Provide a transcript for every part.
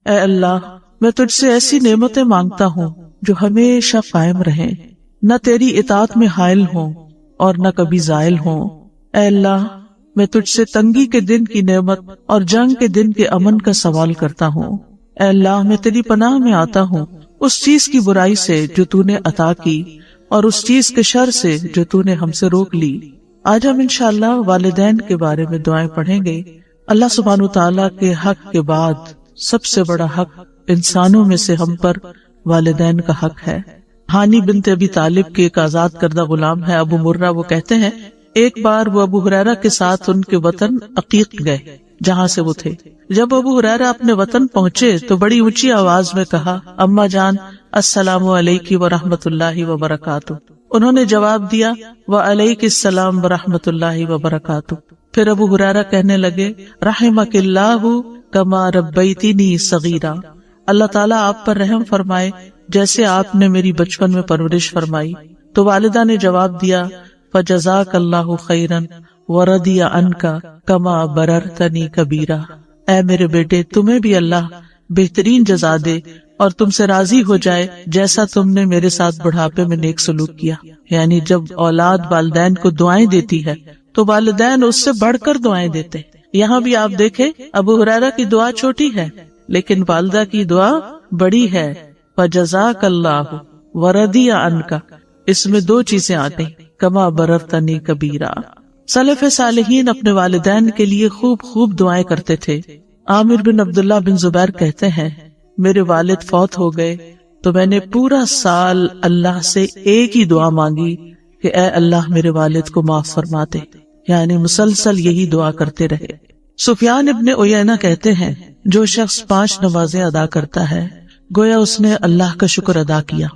اے اللہ میں تجھ سے ایسی نعمتیں مانگتا ہوں جو ہمیشہ قائم رہیں، نہ تیری اطاعت میں حائل ہوں اور نہ کبھی زائل ہوں۔ اے اللہ میں تجھ سے تنگی کے دن کی نعمت اور جنگ کے دن کے امن کا سوال کرتا ہوں۔ اے اللہ میں تیری پناہ میں آتا ہوں اس چیز کی برائی سے جو تو نے عطا کی اور اس چیز کے شر سے جو تو نے ہم سے روک لی۔ آج ہم انشاءاللہ والدین کے بارے میں دعائیں پڑھیں گے۔ اللہ سبحانہ وتعالیٰ کے حق کے بعد سب سے بڑا حق انسانوں میں سے ہم پر والدین کا حق ہے۔ ہانی بنت ابی طالب کے ایک آزاد کردہ غلام ہے ابو مرہ، وہ کہتے ہیں ایک بار وہ ابو ہریرہ کے ساتھ ان کے وطن عقیق گئے جہاں سے وہ تھے۔ جب ابو ہریرہ اپنے وطن پہنچے تو بڑی اونچی آواز میں کہا، اماں جان السلام علیکی ورحمۃ اللہ وبرکاتہ۔ انہوں نے جواب دیا، وعلیک السلام ورحمۃ اللہ وبرکاتہ۔ پھر ابو ہریرہ کہنے لگے، رحمک اللہ کما ربیتنی صغیرا، اللہ تعالیٰ آپ پر رحم فرمائے جیسے آپ نے میری بچپن میں پرورش فرمائی۔ تو والدہ نے جواب دیا، فجزاک اللہ خیرا ورضی عنک کما بررتنی کبیرا، اے میرے بیٹے تمہیں بھی اللہ بہترین جزا دے اور تم سے راضی ہو جائے جیسا تم نے میرے ساتھ بڑھاپے میں نیک سلوک کیا۔ یعنی جب اولاد والدین کو دعائیں دیتی ہے تو والدین اس سے بڑھ کر دعائیں دیتے۔ یہاں بھی آپ دیکھیں ابو ہریرہ کی دعا چھوٹی ہے لیکن والدہ کی دعا بڑی ہے، فجزاک اللہ ورضی عنک، اس میں دو چیزیں آ گئی، کما بررتنی کبیرا۔ سلف صالحین اپنے والدین کے لیے خوب خوب دعائیں کرتے تھے۔ عامر بن عبداللہ بن زبیر کہتے ہیں، میرے والد فوت ہو گئے تو میں نے پورا سال اللہ سے ایک ہی دعا مانگی کہ اے اللہ میرے والد کو معاف فرما دے، یعنی مسلسل یہی دعا کرتے رہے۔ سفیان ابن عیینہ کہتے ہیں، جو شخص 5 نمازیں ادا کرتا ہے گویا اس نے اللہ کا شکر ادا کیا،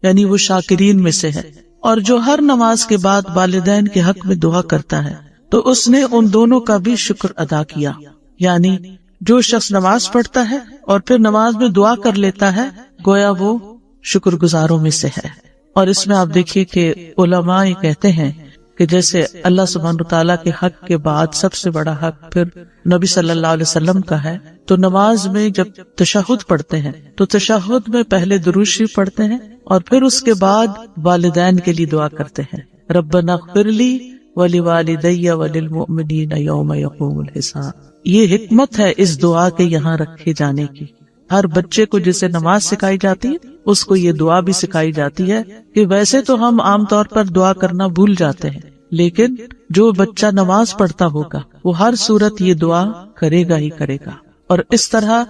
یعنی وہ شاکرین میں سے ہے، اور جو ہر نماز کے بعد والدین کے حق میں دعا کرتا ہے تو اس نے ان دونوں کا بھی شکر ادا کیا۔ یعنی جو شخص نماز پڑھتا ہے اور پھر نماز میں دعا کر لیتا ہے گویا وہ شکر گزاروں میں سے ہے۔ اور اس میں آپ دیکھیے کہ علماء یہ کہتے ہیں کہ جیسے اللہ سبحانہ تعالیٰ کے حق کے بعد سب سے بڑا حق پھر نبی صلی اللہ علیہ وسلم کا ہے، تو نماز میں جب تشہد پڑھتے ہیں تو تشہد میں پہلے درود شریف پڑھتے ہیں اور پھر اس کے بعد والدین کے لیے دعا کرتے ہیں، ربنا اغفر لی ولوالدی وللمؤمنین یوم یقوم الحساب۔ یہ حکمت ہے اس دعا کے یہاں رکھے جانے کی۔ ہر بچے کو جسے نماز سکھائی جاتی ہے اس کو یہ دعا بھی سکھائی جاتی ہے کہ ویسے تو ہم عام طور پر دعا کرنا بھول جاتے ہیں، لیکن جو بچہ نماز پڑھتا ہوگا وہ ہر صورت یہ دعا کرے گا ہی کرے گا۔ اور اس طرح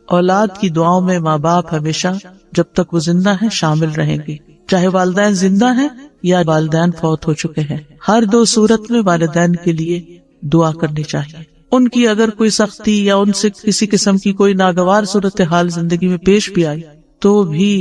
اولاد کی دعاؤں میں ماں باپ ہمیشہ جب تک وہ زندہ ہیں شامل رہیں گے، چاہے والدین زندہ ہیں یا والدین فوت ہو چکے ہیں، ہر 2 صورت میں والدین کے لیے دعا کرنی چاہیے۔ ان کی اگر کوئی سختی یا ان سے کسی قسم کی کوئی ناگوار صورتحال زندگی میں پیش بھی آئی تو بھی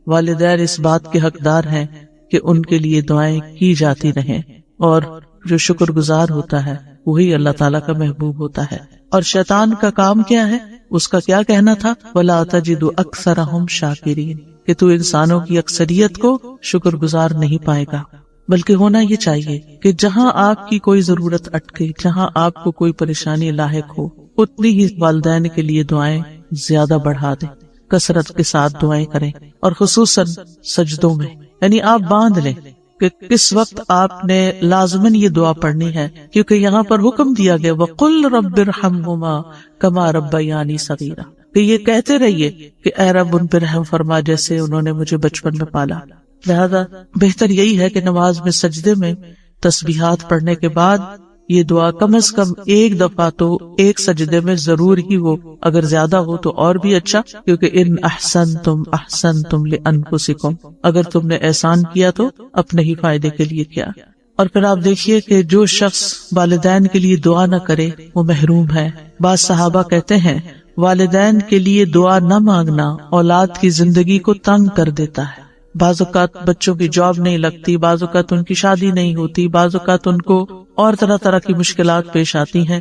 والدین اس بات کے حقدار ہیں کہ ان کے لیے دعائیں کی جاتی رہیں، اور جو شکر گزار ہوتا ہے وہی اللہ تعالیٰ کا محبوب ہوتا ہے۔ اور شیطان کا کام کیا ہے؟ اس کا کیا کہنا تھا، وَلَا تَجِدُ أَكْثَرَهُمْ شَاكِرِينَ، کہ تو انسانوں کی اکثریت کو شکر گزار نہیں پائے گا۔ بلکہ ہونا یہ چاہیے کہ جہاں آپ کی کوئی ضرورت اٹکے، جہاں آپ کو کوئی پریشانی لاحق ہو، اتنی ہی والدین کے لیے دعائیں زیادہ بڑھا دیں، کثرت کے ساتھ دعائیں کریں، اور خصوصاً سجدوں میں، یعنی آپ باندھ لیں کہ کس وقت آپ نے لازماً یہ دعا پڑھنی ہے، کیونکہ یہاں پر حکم دیا گیا وَقُلْ رَبِّ ارْحَمْهُمَا كَمَا رَبَّيَانِي صَغِيرًا، کہ یہ کہتے رہیے کہ اے رب ان پہ رحم فرما جیسے انہوں نے مجھے بچپن میں پالا۔ لہذا بہتر یہی ہے کہ نماز میں سجدے میں تسبیحات پڑھنے کے بعد یہ دعا کم از کم ایک دفعہ تو ایک سجدے میں ضرور ہی ہو، اگر زیادہ ہو تو اور بھی اچھا، کیونکہ ان احسنتم لانفسکم، اگر تم نے احسان کیا تو اپنے ہی فائدے کے لیے کیا۔ اور پھر آپ دیکھیے کہ جو شخص والدین کے لیے دعا نہ کرے وہ محروم ہے۔ بعض صحابہ کہتے ہیں والدین کے لیے دعا نہ مانگنا اولاد کی زندگی کو تنگ کر دیتا ہے۔ بعض اوقات بچوں کی جاب نہیں لگتی، بعض اوقات ان کی شادی نہیں ہوتی، بعض اوقات ان کو اور طرح طرح کی مشکلات پیش آتی ہیں۔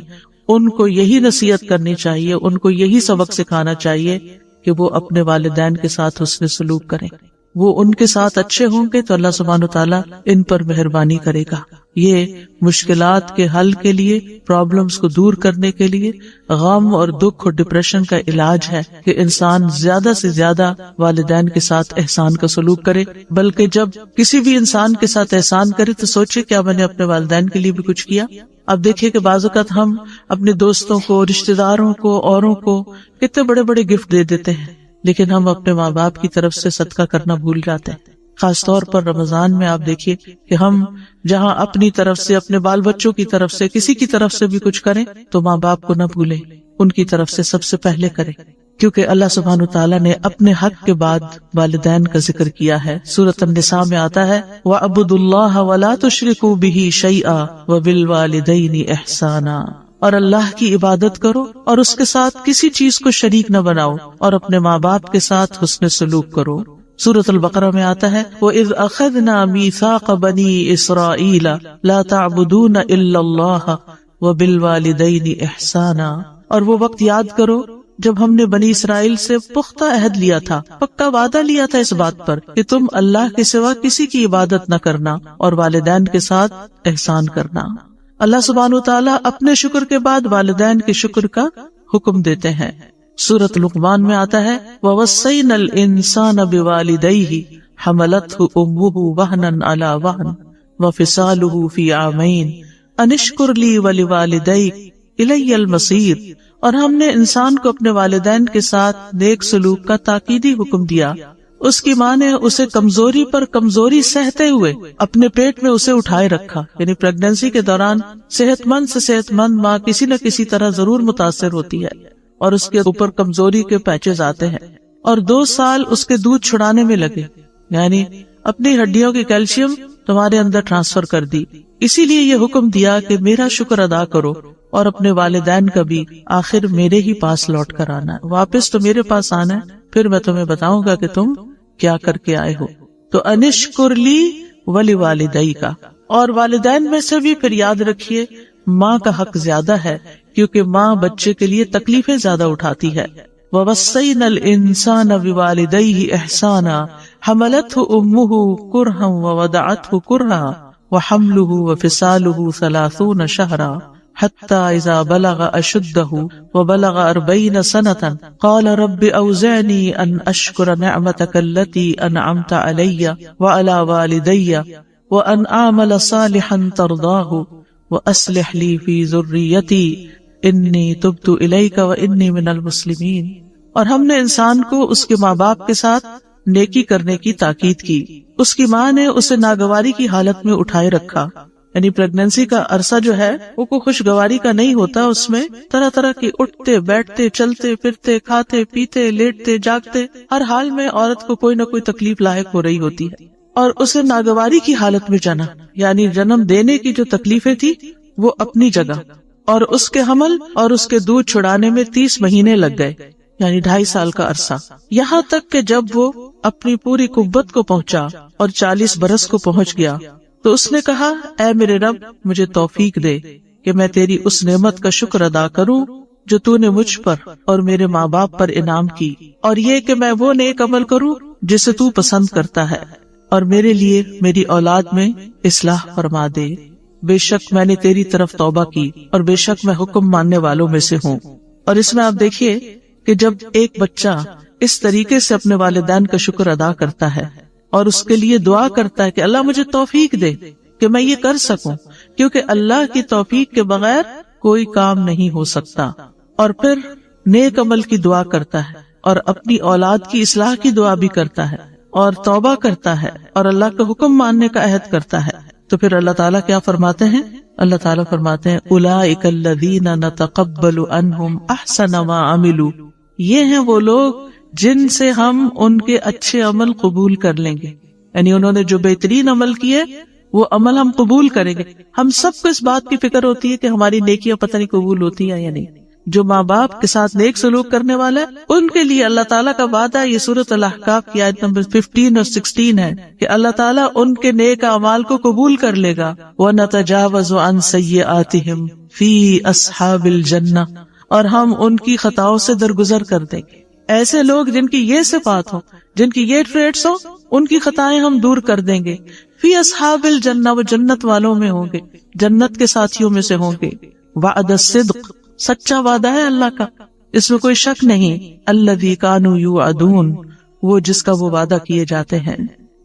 ان کو یہی نصیحت کرنی چاہیے، ان کو یہی سبق سکھانا چاہیے کہ وہ اپنے والدین کے ساتھ حسن سلوک کریں۔ وہ ان کے ساتھ اچھے ہوں گے تو اللہ سبحانہ وتعالیٰ ان پر مہربانی کرے گا. یہ مشکلات کے حل کے لیے، پرابلمز کو دور کرنے کے لیے، غم اور دکھ اور ڈپریشن کا علاج ہے کہ انسان زیادہ سے زیادہ والدین کے ساتھ احسان کا سلوک کرے. بلکہ جب کسی بھی انسان کے ساتھ احسان کرے تو سوچے کیا میں نے اپنے والدین کے لیے بھی کچھ کیا. اب دیکھیے کہ بعض اوقات ہم اپنے دوستوں کو، رشتہ داروں کو، اوروں کو کتنے بڑے بڑے گفٹ دے دیتے ہیں، لیکن ہم اپنے ماں باپ کی طرف سے صدقہ کرنا بھول جاتے ہیں. خاص طور پر رمضان میں آپ دیکھیے کہ ہم جہاں اپنی طرف سے، اپنے بال بچوں کی طرف سے، کسی کی طرف سے بھی کچھ کریں تو ماں باپ کو نہ بھولیں، ان کی طرف سے سب سے پہلے کریں. کیونکہ اللہ سبحانہ تعالیٰ نے اپنے حق کے بعد والدین کا ذکر کیا ہے. سورۃ النساء میں آتا ہے وَاعْبُدُوا اللَّهَ وَلَا تُشْرِكُوا بِهِ شَيْئًا وَبِالْوَالِدَيْنِ إِحْسَانًا، اور اللہ کی عبادت کرو اور اس کے ساتھ کسی چیز کو شریک نہ بناؤ، اور اپنے ماں باپ کے ساتھ حسن سلوک کرو. سورۃ البقرہ میں آتا ہے وَإِذْ أَخَذْنَا مِيثَاقَ بَنِي إِسْرَائِيلَ لَا تَعْبُدُونَ إِلَّا اللَّهَ وَبِالْوَالِدَيْنِ إِحْسَانًا، اور وہ وقت یاد کرو جب ہم نے بنی اسرائیل سے پختہ عہد لیا تھا، پکا وعدہ لیا تھا اس بات پر کہ تم اللہ کے سوا کسی کی عبادت نہ کرنا اور والدین کے ساتھ احسان کرنا. اللہ سبحانہ وتعالیٰ اپنے شکر کے بعد والدین کے شکر کا حکم دیتے ہیں. سورۃ لقمان میں آتا ہے وَوَصَّيْنَا الْإِنسَانَ بِوَالِدَيْهِ حَمَلَتْهُ أُمُّهُ وَهْنًا عَلَى وَهْنٍ وَفِصَالُهُ فِي عَامَيْنِ أَنِ اشْكُرْ لِي وَلِوَالِدَيْكَ إِلَيَّ الْمَصِيرُ، اور ہم نے انسان کو اپنے والدین کے ساتھ نیک سلوک کا تاکیدی حکم دیا. اس کی ماں نے اسے کمزوری پر کمزوری سہتے ہوئے اپنے پیٹ میں اسے اٹھائے رکھا. یعنی پریگنینسی کے دوران صحت مند سے صحت مند ماں کسی نہ کسی طرح ضرور متاثر ہوتی ہے اور اس کے اوپر کمزوری کے پیچز آتے ہیں، اور 2 سال اس کے دودھ چھڑانے میں لگے، یعنی اپنی ہڈیوں کی کیلشیم تمہارے اندر ٹرانسفر کر دی. اسی لیے یہ حکم دیا کہ میرا شکر ادا کرو اور اپنے والدین کا بھی. آخر میرے ہی پاس لوٹ کر آنا ہے، واپس تو میرے پاس آنا ہے، پھر میں تمہیں بتاؤں گا کہ تم کیا کر کے آئے ہو. تو انشکر لی ولیوالدیک، اور والدین میں سے بھی پھر یاد رکھیے ماں کا حق زیادہ ہے، کیونکہ ماں بچے کے لیے تکلیفیں زیادہ اٹھاتی ہے. وَوَصَّيْنَا الْإِنسَانَ بِوَالِدَيْهِ إِحْسَانًا حَمَلَتْهُ أُمُّهُ كُرْهًا وَوَضَعَتْهُ كُرْهًا وَحَمْلُهُ وَفِصَالُهُ 30 شهرا حتى إذا بلغ أشده وبلغ 40 سنة قال رب أوزعني أن أشكر نعمتك التي أنعمت علي وعلى والدي وأن أعمل صالحا ترضاه وأصلح لي في ذريتي إني تبت إليك وإني من المسلمين. اور ہم نے انسان کو اس کے ماں باپ کے ساتھ نیکی کرنے کی تاکید کی. اس کی ماں نے اسے ناگواری کی حالت میں اٹھائے رکھا. یعنی پریگنینسی کا عرصہ جو ہے وہ کوئی خوشگواری کا نہیں ہوتا، اس میں طرح طرح کی اٹھتے بیٹھتے چلتے پھرتے کھاتے پیتے لیٹتے جاگتے ہر حال میں عورت کو کوئی نہ کوئی تکلیف لاحق ہو رہی ہوتی ہے، اور اسے ناگواری کی حالت میں جنا، یعنی جنم دینے کی جو تکلیفیں تھی وہ اپنی جگہ، اور اس کے حمل اور اس کے دودھ چھڑانے میں 30 مہینے لگ گئے، یعنی 2.5 سال کا عرصہ. یہاں تک کہ جب وہ اپنی پوری قوت کو پہنچا اور 40 برس کو پہنچ گیا تو اس نے کہا اے میرے رب مجھے توفیق دے کہ میں تیری اس نعمت کا شکر ادا کروں جو تو نے مجھ پر اور میرے ماں باپ پر انعام کی، اور یہ کہ میں وہ نیک عمل کروں جسے تو پسند کرتا ہے، اور میرے لیے میری اولاد میں اصلاح فرما دے. بے شک میں نے تیری طرف توبہ کی اور بے شک میں حکم ماننے والوں میں سے ہوں. اور اس میں آپ دیکھیے کہ جب ایک بچہ اس طریقے سے اپنے والدین کا شکر ادا کرتا ہے اور اس کے لیے دعا کرتا ہے کہ اللہ مجھے توفیق دے کہ میں یہ کر سکوں، کیونکہ اللہ کی توفیق کے بغیر کوئی کام نہیں ہو سکتا، اور پھر نیک عمل کی دعا کرتا ہے اور اپنی اولاد کی اصلاح کی دعا بھی کرتا ہے اور توبہ کرتا ہے اور اللہ کا حکم ماننے کا عہد کرتا ہے، تو پھر اللہ تعالیٰ کیا فرماتے ہیں؟ اللہ تعالیٰ فرماتے ہیں اولئک الذین نتقبل عنہم احسن ما عملوا، یہ ہیں وہ لوگ جن سے ہم ان کے اچھے عمل قبول کر لیں گے. یعنی انہوں نے جو بہترین عمل کیے وہ عمل ہم قبول کریں گے. ہم سب کو اس بات کی فکر ہوتی ہے کہ ہماری نیکیاں پتہ نہیں قبول ہوتی ہیں یا نہیں. جو ماں باپ کے ساتھ نیک سلوک کرنے والا ہے ان کے لیے اللہ تعالیٰ کا وعدہ، یہ سورۃ الاحقاف کی آیت نمبر 15 اور 16 ہے کہ اللہ تعالیٰ ان کے نیک اعمال کو قبول کر لے گا. وَنَتَجَاوَزُ عَنْ سَيِّئَاتِهِمْ فِي أَصْحَابِ الْجَنَّةِ، اور ہم ان کی خطاؤں سے درگزر کر دیں گے. ایسے لوگ جن کی یہ صفات ہو، جن کی یہ ٹریٹس ہو، ان کی خطائیں ہم دور کر دیں گے. فی اصحاب الجنہ، وہ جنت والوں میں ہوں گے، جنت کے ساتھیوں میں سے ہوں گے. وعد الصدق، سچا وعدہ ہے اللہ کا، اس میں کوئی شک نہیں. الذی کانوا یوعدون، وہ جس کا وہ وعدہ کیے جاتے ہیں.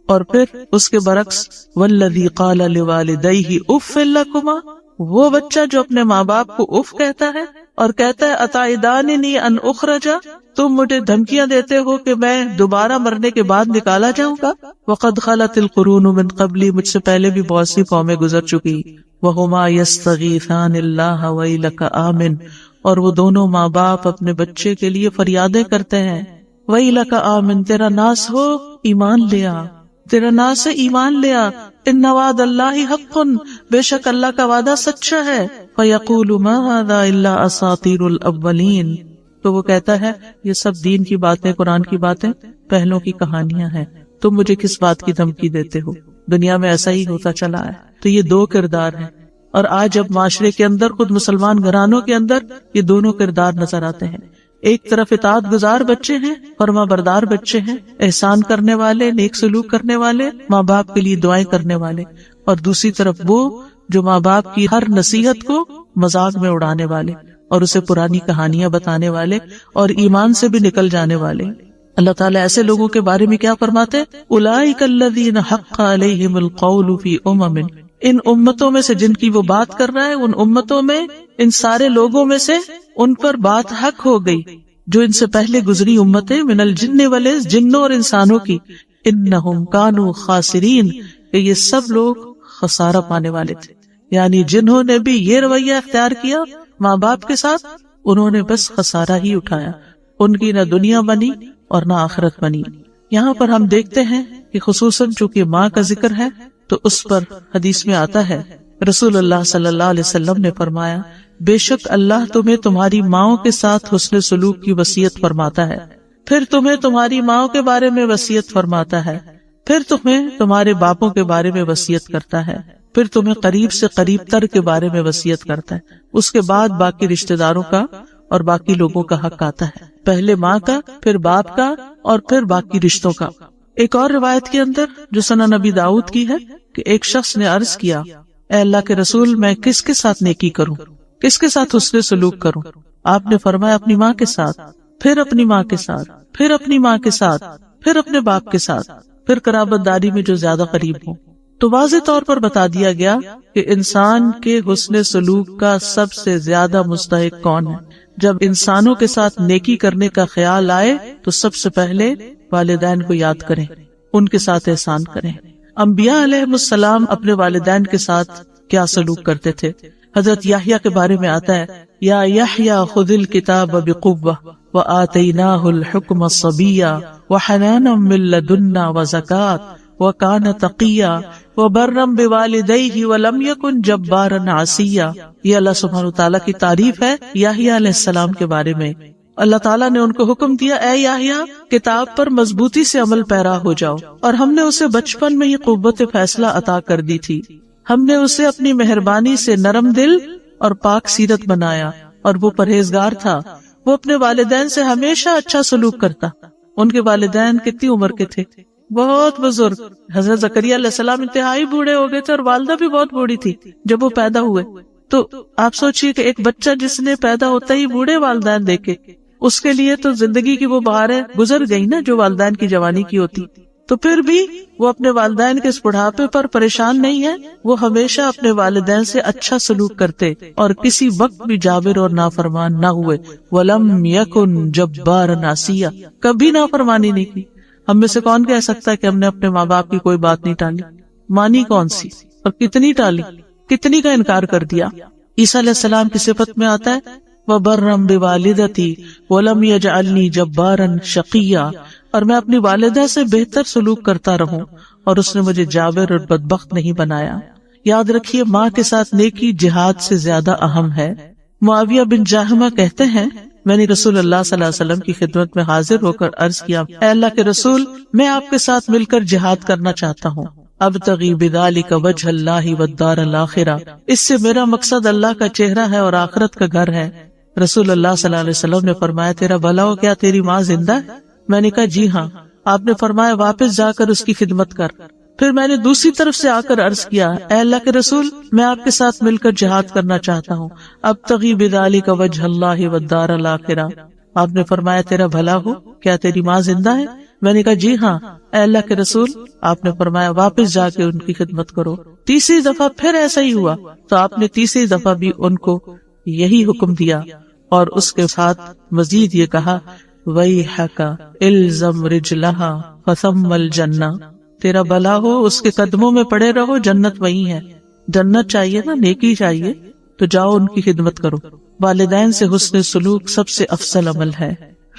اور پھر اس کے برعکس والذی قال لوالدیہ اف لکما، وہ بچہ جو اپنے ماں باپ کو اف کہتا ہے اور کہتا ہے اتعداننی ان اخرج، تم مجھے دھمکیاں دیتے ہو کہ میں دوبارہ مرنے کے بعد نکالا جاؤں گا. وقد خلت القرون من قبلی، مجھ سے پہلے بھی بہت سی قومیں گزر چکی. وہما یستغیثان اللہ ویلک آمن، اور وہ دونوں ماں باپ اپنے بچے کے لیے فریادیں کرتے ہیں. ویلک آمن، تیرا ناس ہو ایمان لیا، تیرا ناس ہے ایمان لیا. ان وعد اللہ حق، بے شک اللہ کا وعدہ سچا ہے. فیقول ما ھذا الا اساطیر الاولین، تو وہ کہتا ہے یہ سب دین کی باتیں، قرآن کی باتیں، پہلوں کی کہانیاں ہیں. تم مجھے کس بات کی دھمکی دیتے ہو؟ دنیا میں ایسا ہی ہوتا چلا ہے. تو یہ دو کردار ہیں، اور آج جب معاشرے کے اندر، خود مسلمان گھرانوں کے اندر یہ دونوں کردار نظر آتے ہیں. ایک طرف اطاعت گزار بچے ہیں، فرما بردار بچے ہیں، احسان کرنے والے، نیک سلوک کرنے والے، ماں باپ کے لیے دعائیں کرنے والے. اور دوسری طرف وہ جو ماں باپ کی ہر نصیحت کو مذاق میں اڑانے والے اور اسے پرانی کہانیاں بتانے والے اور ایمان سے بھی نکل جانے والے. اللہ تعالیٰ ایسے لوگوں کے بارے میں کیا فرماتے؟ اولئک الذین حق علیہم القول فی امم، ان امتوں میں سے جن کی وہ بات کر رہا ہے، ان امتوں میں، ان سارے لوگوں میں سے ان پر بات حق ہو گئی جو ان سے پہلے گزری امتیں، من الجن والانس، جنوں اور انسانوں کی. انہم کانوا خاسرین، کہ یہ سب لوگ خسارہ پانے والے تھے. یعنی جنہوں نے بھی یہ رویہ اختیار کیا ماں باپ کے ساتھ، انہوں نے بس خسارہ ہی اٹھایا. ان کی نہ دنیا بنی اور نہ آخرت بنی. یہاں پر ہم دیکھتے ہیں کہ خصوصاً چونکہ ماں کا ذکر ہے تو اس پر حدیث میں آتا ہے، رسول اللہ صلی اللہ علیہ وسلم نے فرمایا، بے شک اللہ تمہیں تمہاری ماؤں کے ساتھ حسن سلوک کی وصیت فرماتا ہے، پھر تمہیں تمہاری ماؤں کے بارے میں وصیت فرماتا ہے، پھر تمہیں تمہارے باپوں کے بارے میں وصیت کرتا ہے، پھر تمہیں قریب سے قریب تر کے بارے میں وصیت کرتا ہے. اس کے بعد باقی رشتہ داروں کا اور باقی لوگوں کا حق آتا ہے. پہلے ماں کا، پھر باپ کا، اور پھر باقی رشتوں کا. ایک اور روایت کے اندر جو سنن نبی داؤد کی ہے کہ ایک شخص نے عرض کیا، اے اللہ کے رسول، میں کس کے ساتھ نیکی کروں، کس کے ساتھ حسن سلوک کروں؟ آپ نے فرمایا اپنی ماں کے ساتھ، پھر اپنی ماں کے ساتھ، پھر اپنی ماں کے ساتھ، پھر اپنے باپ کے ساتھ، پھر قرابت داری میں جو زیادہ قریب ہوں. تو واضح طور پر بتا دیا گیا کہ انسان کے حسن سلوک کا سب سے زیادہ مستحق کون ہے. جب انسانوں کے ساتھ نیکی کرنے کا خیال آئے تو سب سے پہلے والدین کو یاد کریں، ان کے ساتھ احسان کریں. انبیاء علیہ السلام اپنے والدین کے ساتھ کیا سلوک کرتے تھے؟ حضرت یحییٰ کے بارے میں آتا ہے، یا یحییٰ خذ الکتاب بقوہ وآتیناہ الحکم صبیا وحنانا من لدنا وزکاۃ وکان تقیا وبرا بوالدیہ ولم یکن جبارا عصیا. یہ اللہ سبحانہ وتعالیٰ کی تعریف ہے یحییٰ علیہ السلام کے بارے میں. اللہ تعالیٰ نے ان کو حکم دیا، اے یحییٰ، کتاب پر مضبوطی سے عمل پیرا ہو جاؤ، اور ہم نے اسے بچپن میں ہی قوت فیصلہ عطا کر دی تھی. ہم نے اسے اپنی مہربانی سے نرم دل اور پاک سیرت بنایا، اور وہ پرہیزگار تھا. وہ اپنے والدین سے ہمیشہ اچھا سلوک کرتا. ان کے والدین کتنی عمر کے تھے؟ بہت بزرگ. حضرت زکریا علیہ السلام انتہائی بوڑھے ہو گئے تھے، اور والدہ بھی بہت بوڑھی تھی جب وہ پیدا ہوئے. تو آپ سوچئے کہ ایک بچہ جس نے پیدا ہوتا ہی بوڑھے والدین دیکھے، اس کے لیے تو زندگی کی وہ بہاریں گزر گئی نا جو والدین کی جوانی کی ہوتی. تو پھر بھی وہ اپنے والدین کے اس بڑھاپے پر پریشان نہیں ہے، وہ ہمیشہ اپنے والدین سے اچھا سلوک کرتے اور کسی وقت بھی جابر اور نافرمان نہ ہوئے. وَلَمْ يَكُنْ جَبَّارًا عَصِيًّا، کبھی نافرمانی نہیں کی. ہم میں سے کون کہہ سکتا ہے کہ ہم نے اپنے ماں باپ کی کوئی بات نہیں ٹالی؟ مانی کون سی اور کتنی ٹالی، کتنی کا انکار کر دیا. عیسیٰ علیہ السلام کی صفت میں آتا ہے وَبَرًّا بِوَالِدَتِي وَلَمْ يَجْعَلْنِي جَبَّارًا شَقِيًّا، اور میں اپنی والدہ سے بہتر سلوک کرتا رہوں اور اس نے مجھے جابر اور بدبخت نہیں بنایا. یاد رکھیے ماں کے ساتھ نیکی جہاد سے زیادہ اہم ہے. معاویہ بن جاہمہ کہتے ہیں، میں نے رسول اللہ صلی اللہ علیہ وسلم کی خدمت میں حاضر ہو کر عرض کیا، اے اللہ کے رسول، میں آپ کے ساتھ مل کر جہاد کرنا چاہتا ہوں. ابتغی بذالک وجہ اللہ والدار الآخرہ، اس سے میرا مقصد اللہ کا چہرہ ہے اور آخرت کا گھر ہے. رسول اللہ صلی اللہ علیہ وسلم نے فرمایا تیرا بھلا ہو، کیا تیری ماں زندہ ہے؟ میں نے کہا جی ہاں۔ آپ نے فرمایا واپس جا کر اس کی خدمت کر۔ پھر میں نے دوسری طرف سے آ کر عرض کیا اے اللہ کے رسول، میں آپ کے ساتھ مل کر جہاد کرنا چاہتا ہوں، ابتغی بذالک وجہ اللہ والدار الاخرہ۔ آپ نے فرمایا تیرا بھلا ہو، کیا تیری ماں زندہ ہے؟ میں نے کہا جی ہاں۔ اے اللہ کے رسول، آپ نے فرمایا واپس جا کے ان کی خدمت کرو۔ تیسری دفعہ پھر ایسا ہی ہوا تو آپ نے تیسری دفعہ بھی ان کو یہی حکم دیا، اور اس کے ساتھ مزید یہ کہا وَيْحَكَ إِلْزَمْ رِجْلَهَا فَثَمَّ الْجَنَّةُ، تیرا بھلا ہو، اس کے قدموں میں پڑے رہو، جنت وہی ہے۔ جنت چاہیے نا، نیکی چاہیے، تو جاؤ ان کی خدمت کرو۔ والدین سے حسن سلوک سب سے افضل عمل ہے۔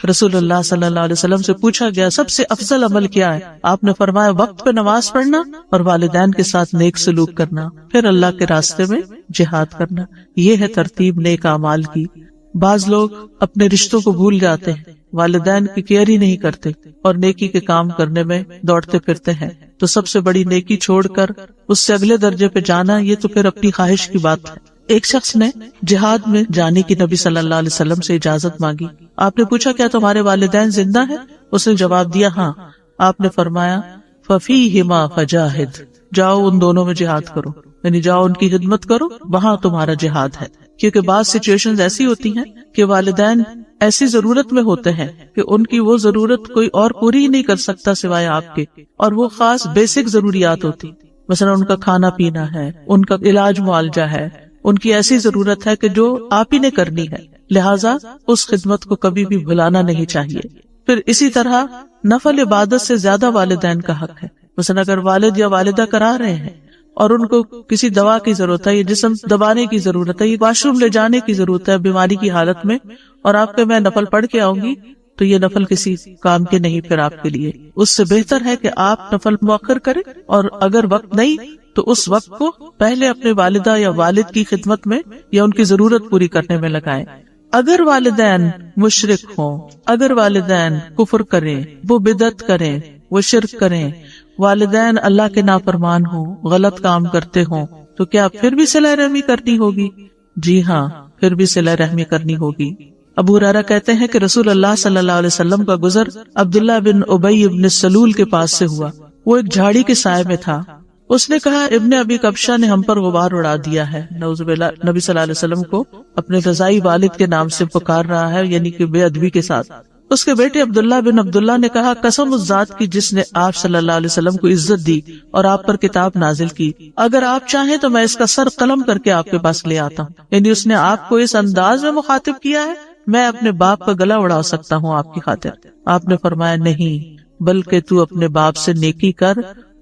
رسول اللہ صلی اللہ علیہ وسلم سے پوچھا گیا سب سے افضل عمل کیا ہے؟ آپ نے فرمایا وقت پہ نماز پڑھنا اور والدین کے ساتھ نیک سلوک کرنا، پھر اللہ کے راستے میں جہاد کرنا۔ یہ ہے ترتیب نیک اعمال کی۔ بعض لوگ اپنے رشتوں کو بھول جاتے ہیں، والدین کی کیئر ہی نہیں کرتے اور نیکی کے کام کرنے میں دوڑتے پھرتے ہیں، تو سب سے بڑی نیکی چھوڑ کر اس سے اگلے درجے پہ جانا، یہ تو پھر اپنی خواہش کی بات ہے۔ ایک شخص نے جہاد میں جانے کی نبی صلی اللہ علیہ وسلم سے اجازت مانگی۔ آپ نے پوچھا کیا تمہارے والدین زندہ ہیں؟ اس نے جواب دیا ہاں۔ آپ نے فرمایا فَفِيهِمَا فَجَاهِدْ، جاؤ ان دونوں میں جہاد کرو، یعنی جاؤ ان کی خدمت کرو، وہاں تمہارا جہاد ہے۔ کیونکہ بعض سچویشنز ایسی ہوتی ہیں کہ والدین ایسی ضرورت میں ہوتے ہیں کہ ان کی وہ ضرورت کوئی اور پوری نہیں کر سکتا سوائے آپ کے، اور وہ خاص بیسک ضروریات ہوتی، مثلا ان کا کھانا پینا ہے، ان کا علاج معالجہ ہے، ان کی ایسی ضرورت ہے کہ جو آپ ہی نے کرنی ہے، لہٰذا اس خدمت کو کبھی بھی بھلانا نہیں چاہیے۔ پھر اسی طرح نفل عبادت سے زیادہ والدین کا حق ہے۔ مثلا اگر والد یا والدہ کرا رہے ہیں اور ان کو کسی دوا کی ضرورت ہے، یہ جسم دبانے کی ضرورت ہے، یہ واش روم لے جانے کی ضرورت ہے بیماری کی حالت میں، اور آپ کے میں نفل پڑھ کے آؤں گی، تو یہ نفل کسی کام کے نہیں پھر آپ کے لیے۔ اس سے بہتر ہے کہ آپ نفل مؤخر کریں، اور اگر وقت نہیں تو اس وقت کو پہلے اپنے والدہ یا والد کی خدمت میں یا ان کی ضرورت پوری کرنے میں لگائیں۔ اگر والدین مشرک ہوں، اگر والدین کفر کریں، وہ بدعت کریں، وہ شرک کریں، والدین اللہ کے نافرمان ہوں، غلط کام کرتے ہوں، تو کیا پھر بھی صلہ رحمی کرنی ہوگی؟ جی ہاں، پھر بھی صلہ رحمی کرنی ہوگی۔ ابو ہریرہ کہتے ہیں کہ رسول اللہ صلی اللہ علیہ وسلم کا گزر عبداللہ بن ابی بن سلول کے پاس سے ہوا۔ وہ ایک جھاڑی کے سائے میں تھا۔ اس نے کہا ابن ابی کبشہ نے ہم پر غبار اڑا دیا ہے۔ نعوذ باللہ، نبی صلی اللہ علیہ وسلم کو اپنے فضائی والد کے نام سے پکار رہا ہے، یعنی کہ بے ادبی کے ساتھ۔ اس کے بیٹے عبداللہ بن عبداللہ نے کہا قسم اس ذات کی جس نے آپ صلی اللہ علیہ وسلم کو عزت دی اور آپ پر کتاب نازل کی، اگر آپ چاہیں تو میں اس کا سر قلم کر کے آپ کے پاس لے آتا ہوں۔ یعنی اس نے آپ کو اس انداز میں مخاطب کیا ہے، میں اپنے باپ کا گلا اڑا سکتا ہوں آپ کی خاطر۔ آپ نے فرمایا نہیں، بلکہ تو اپنے باپ سے نیکی کر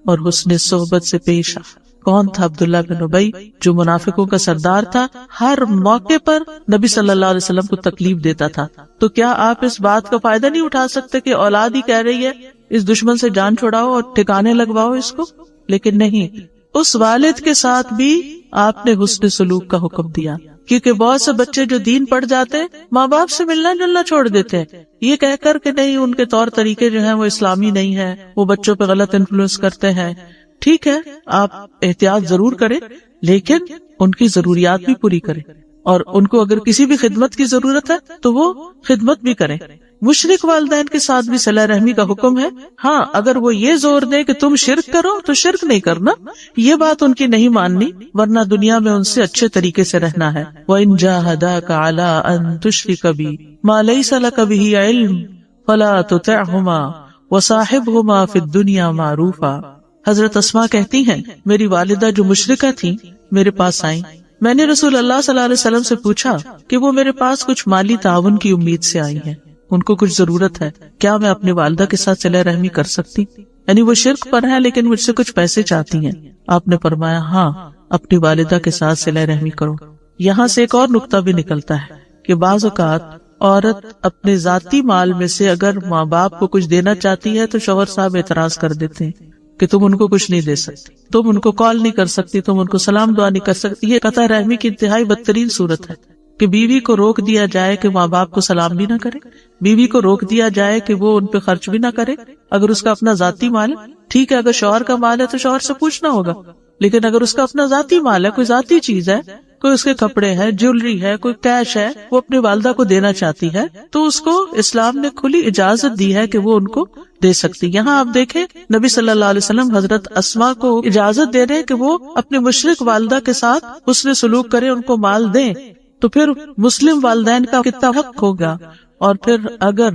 اور حسن صحبت سے پیش آ۔ کون تھا عبداللہ بن ابی؟ جو منافقوں کا سردار تھا، ہر موقع پر نبی صلی اللہ علیہ وسلم کو تکلیف دیتا تھا۔ تو کیا آپ اس بات کا فائدہ نہیں اٹھا سکتے کہ اولاد ہی کہہ رہی ہے اس دشمن سے جان چھڑاؤ اور ٹھکانے لگواؤ اس کو؟ لیکن نہیں، اس والد کے ساتھ بھی آپ نے حسن سلوک کا حکم دیا، کیونکہ بہت سے بچے جو دین پڑھ جاتے ہیں ماں باپ سے ملنا جلنا چھوڑ دیتے ہیں، یہ کہہ کر کہ نہیں ان کے طور طریقے جو ہیں وہ اسلامی نہیں ہیں، وہ بچوں پہ غلط انفلوئنس کرتے ہیں۔ ٹھیک ہے، آپ احتیاط ضرور کریں، لیکن ان کی ضروریات بھی پوری کریں، اور ان کو اگر کسی بھی خدمت کی ضرورت ہے تو وہ خدمت بھی کریں۔ مشرک والدین کے ساتھ بھی صلہ رحمی کا حکم ہے۔ ہاں، اگر وہ یہ زور دیں کہ تم شرک کرو تو شرک نہیں کرنا، یہ بات ان کی نہیں ماننی، ورنہ دنیا میں ان سے اچھے طریقے سے رہنا ہے۔ وَإِن جَاهَدَاكَ عَلَىٰ أَن تُشْرِكَ بِي مَا لَيْسَ لَكَ بِهِ عِلْمٌ فَلَا تُطِعْهُمَا وَصَاحِبْهُمَا فِي الدُّنْيَا مَعْرُوفًا۔ حضرت اسماء کہتی ہیں میری والدہ جو مشرکہ تھیں میرے پاس آئیں، میں نے رسول اللہ صلی اللہ علیہ وسلم سے پوچھا کہ وہ میرے پاس کچھ مالی تعاون کی امید سے آئی ہیں، ان کو کچھ ضرورت ہے، کیا میں اپنی والدہ کے ساتھ صلہ رحمی کر سکتی؟ یعنی وہ شرک پر ہے لیکن مجھ سے کچھ پیسے چاہتی ہیں۔ آپ نے فرمایا ہاں، اپنی والدہ کے ساتھ صلہ رحمی کرو۔ یہاں سے ایک اور نقطہ بھی نکلتا ہے کہ بعض اوقات عورت اپنے ذاتی مال میں سے اگر ماں باپ کو کچھ دینا چاہتی ہے تو شوہر صاحب اعتراض کر دیتے ہیں کہ تم ان کو کچھ نہیں دے سکتی، تم ان کو کال نہیں کر سکتی، تم ان کو سلام دعا نہیں کر سکتی۔ یہ قطع رحمی کی انتہائی بدترین صورت ہے کہ بیوی کو روک دیا جائے کہ ماں باپ کو سلام بھی نہ کرے، بیوی کو روک دیا جائے کہ وہ ان پہ خرچ بھی نہ کرے اگر اس کا اپنا ذاتی مال ہے۔ ٹھیک ہے، اگر شوہر کا مال ہے تو شوہر سے پوچھنا ہوگا، لیکن اگر اس کا اپنا ذاتی مال ہے، کوئی ذاتی چیز ہے کوئی اس کے کپڑے ہے، جیولری ہے، کوئی کیش ہے، وہ اپنی والدہ کو دینا چاہتی ہے تو اس کو اسلام نے کھلی اجازت دی ہے کہ وہ ان کو دے سکتی. یہاں آپ دیکھیں نبی صلی اللہ علیہ وسلم حضرت اسماء کو اجازت دے رہے کہ وہ اپنے مشرک والدہ کے ساتھ حسن سلوک کرے، ان کو مال دیں. تو پھر مسلم والدین کا کتنا حق ہوگا. اور پھر اگر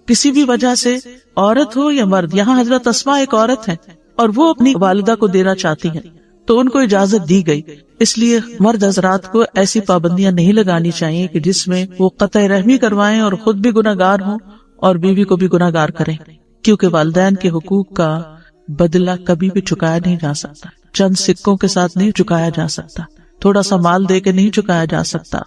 کسی بھی وجہ سے عورت ہو یا مرد، یہاں حضرت اسماء ایک عورت ہے اور وہ اپنی والدہ کو دینا چاہتی ہیں تو ان کو اجازت دی گئی. اس لیے مرد حضرات کو ایسی پابندیاں نہیں لگانی چاہیے کہ جس میں وہ قطع رحمی کروائیں اور خود بھی گناہگار ہوں اور بیوی کو بھی گناہگار کریں، کیونکہ والدین کے حقوق کا بدلہ کبھی بھی چکایا نہیں جا سکتا. چند سکوں کے ساتھ نہیں چکایا جا سکتا، تھوڑا سا مال دے کے نہیں چکایا جا سکتا.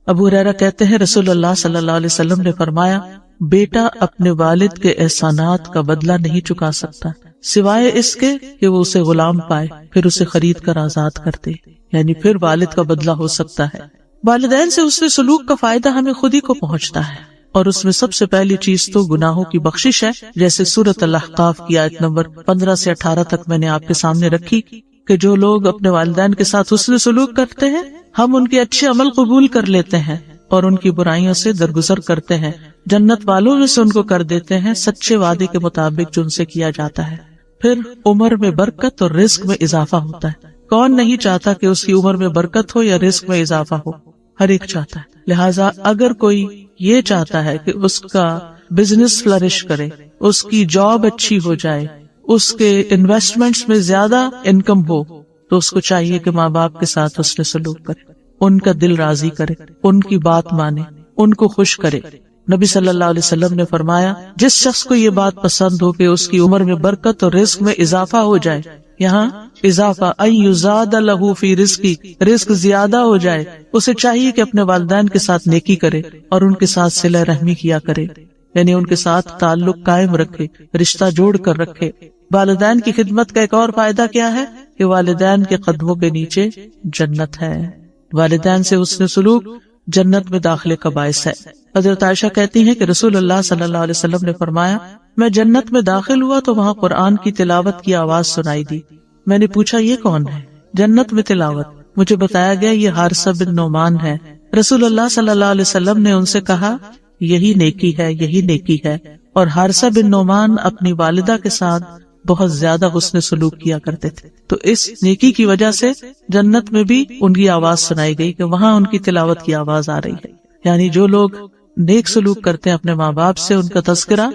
ابو ہریرہ کہتے ہیں رسول اللہ صلی اللہ علیہ وسلم نے فرمایا، بیٹا اپنے والد کے احسانات کا بدلہ نہیں چکا سکتا سوائے اس کے کہ وہ اسے غلام پائے، پھر اسے خرید کر آزاد کر دے، یعنی پھر والد کا بدلہ ہو سکتا ہے. والدین سے اس سلوک کا فائدہ ہمیں خود ہی کو پہنچتا ہے، اور اس میں سب سے پہلی چیز تو گناہوں کی بخشش ہے. جیسے سورۃ الاحقاف کی آیت نمبر 15 سے 18 تک میں نے آپ کے سامنے رکھی کہ جو لوگ اپنے والدین کے ساتھ حسن سلوک کرتے ہیں ہم ان کے اچھے عمل قبول کر لیتے ہیں اور ان کی برائیوں سے درگزر کرتے ہیں، جنت والوں میں سے ان کو کر دیتے ہیں سچے وعدے کے مطابق جو ان سے کیا جاتا ہے. پھر عمر میں برکت اور رزق میں اضافہ ہوتا ہے. کون نہیں چاہتا کہ اس کی عمر میں برکت ہو یا رزق میں اضافہ ہو؟ ہر ایک چاہتا ہے. لہٰذا اگر کوئی یہ چاہتا ہے کہ اس کا بزنس فلرش کرے، اس کی جاب اچھی ہو جائے، اس کے انویسٹمنٹس میں زیادہ انکم ہو، تو اس کو چاہیے کہ ماں باپ کے ساتھ حسن سلوک کرے، ان کا دل راضی کرے، ان کی بات مانے، ان کو خوش کرے. نبی صلی اللہ علیہ وسلم نے فرمایا جس شخص کو یہ بات پسند ہو کہ اس کی عمر میں برکت اور رزق میں اضافہ ہو جائے، یہاں اضافہ ان یزاد لہ فی رزقی، رزق زیادہ ہو جائے، اسے چاہیے کہ اپنے والدین کے ساتھ نیکی کرے اور ان کے ساتھ صلہ رحمی کیا کرے، یعنی ان کے ساتھ تعلق قائم رکھے، رشتہ جوڑ کر رکھے. والدین کی خدمت کا ایک اور فائدہ کیا ہے کہ والدین کے قدموں کے نیچے جنت ہے. والدین سے حسن سلوک جنت میں داخلے کا باعث ہے. حضرت عائشہ کہتی ہیں کہ رسول اللہ صلی اللہ علیہ وسلم نے فرمایا، میں جنت میں داخل ہوا تو وہاں قرآن کی تلاوت کی آواز سنائی دی. میں نے پوچھا یہ کون ہے؟ جنت میں تلاوت. مجھے بتایا گیا یہ حارثہ بن نعمان ہے. رسول اللہ صلی اللہ علیہ وسلم نے ان سے کہا یہی نیکی ہے، یہی نیکی ہے. اور حارثہ بن نعمان اپنی والدہ کے ساتھ بہت زیادہ حسن سلوک کیا کرتے تھے، تو اس نیکی کی وجہ سے جنت میں بھی ان کی آواز سنائی گئی کہ وہاں ان کی تلاوت کی آواز آ رہی ہے. یعنی جو لوگ نیک سلوک کرتے ہیں اپنے ماں باپ سے، ان کا تذکرہ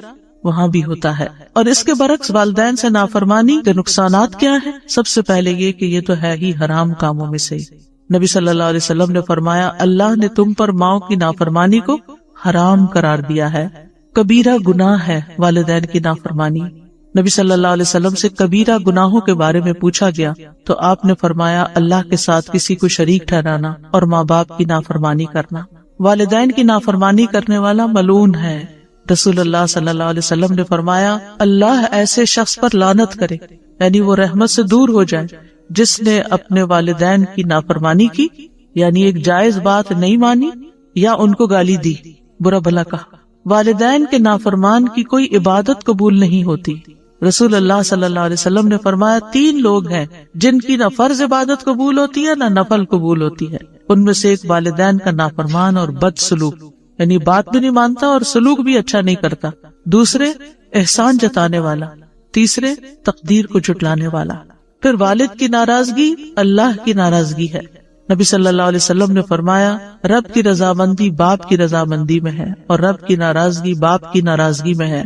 وہاں بھی ہوتا ہے. اور اس کے برعکس والدین سے نافرمانی کے نقصانات کیا ہیں؟ سب سے پہلے یہ کہ یہ تو ہے ہی حرام کاموں میں سے. نبی صلی اللہ علیہ وسلم نے فرمایا اللہ نے تم پر ماؤں کی نافرمانی کو حرام قرار دیا ہے. کبیرہ گناہ ہے والدین کی نافرمانی. نبی صلی اللہ علیہ وسلم سے کبیرہ گناہوں کے بارے میں پوچھا گیا تو آپ نے فرمایا اللہ کے ساتھ کسی کو شریک ٹھہرانا اور ماں باپ کی نافرمانی کرنا. والدین کی نافرمانی کرنے والا ملعون ہے. رسول اللہ صلی اللہ علیہ وسلم نے فرمایا اللہ ایسے شخص پر لعنت کرے، یعنی وہ رحمت سے دور ہو جائے، جس نے اپنے والدین کی نافرمانی کی، یعنی ایک جائز بات نہیں مانی یا ان کو گالی دی، برا بھلا کہا. والدین کے نافرمان کی کوئی عبادت قبول نہیں ہوتی. رسول اللہ صلی اللہ علیہ وسلم نے فرمایا 3 لوگ ہیں جن کی نہ فرض عبادت قبول ہوتی ہے نہ نفل قبول ہوتی ہے. ان میں سے ایک والدین کا نافرمان اور بد سلوک، یعنی بات بھی نہیں مانتا اور سلوک بھی اچھا نہیں کرتا. دوسرے احسان جتانے والا. تیسرے تقدیر کو جھٹلانے والا. پھر والد کی ناراضگی اللہ کی ناراضگی ہے. نبی صلی اللہ علیہ وسلم نے فرمایا رب کی رضامندی باپ کی رضامندی میں ہے اور رب کی ناراضگی باپ کی ناراضگی میں ہے.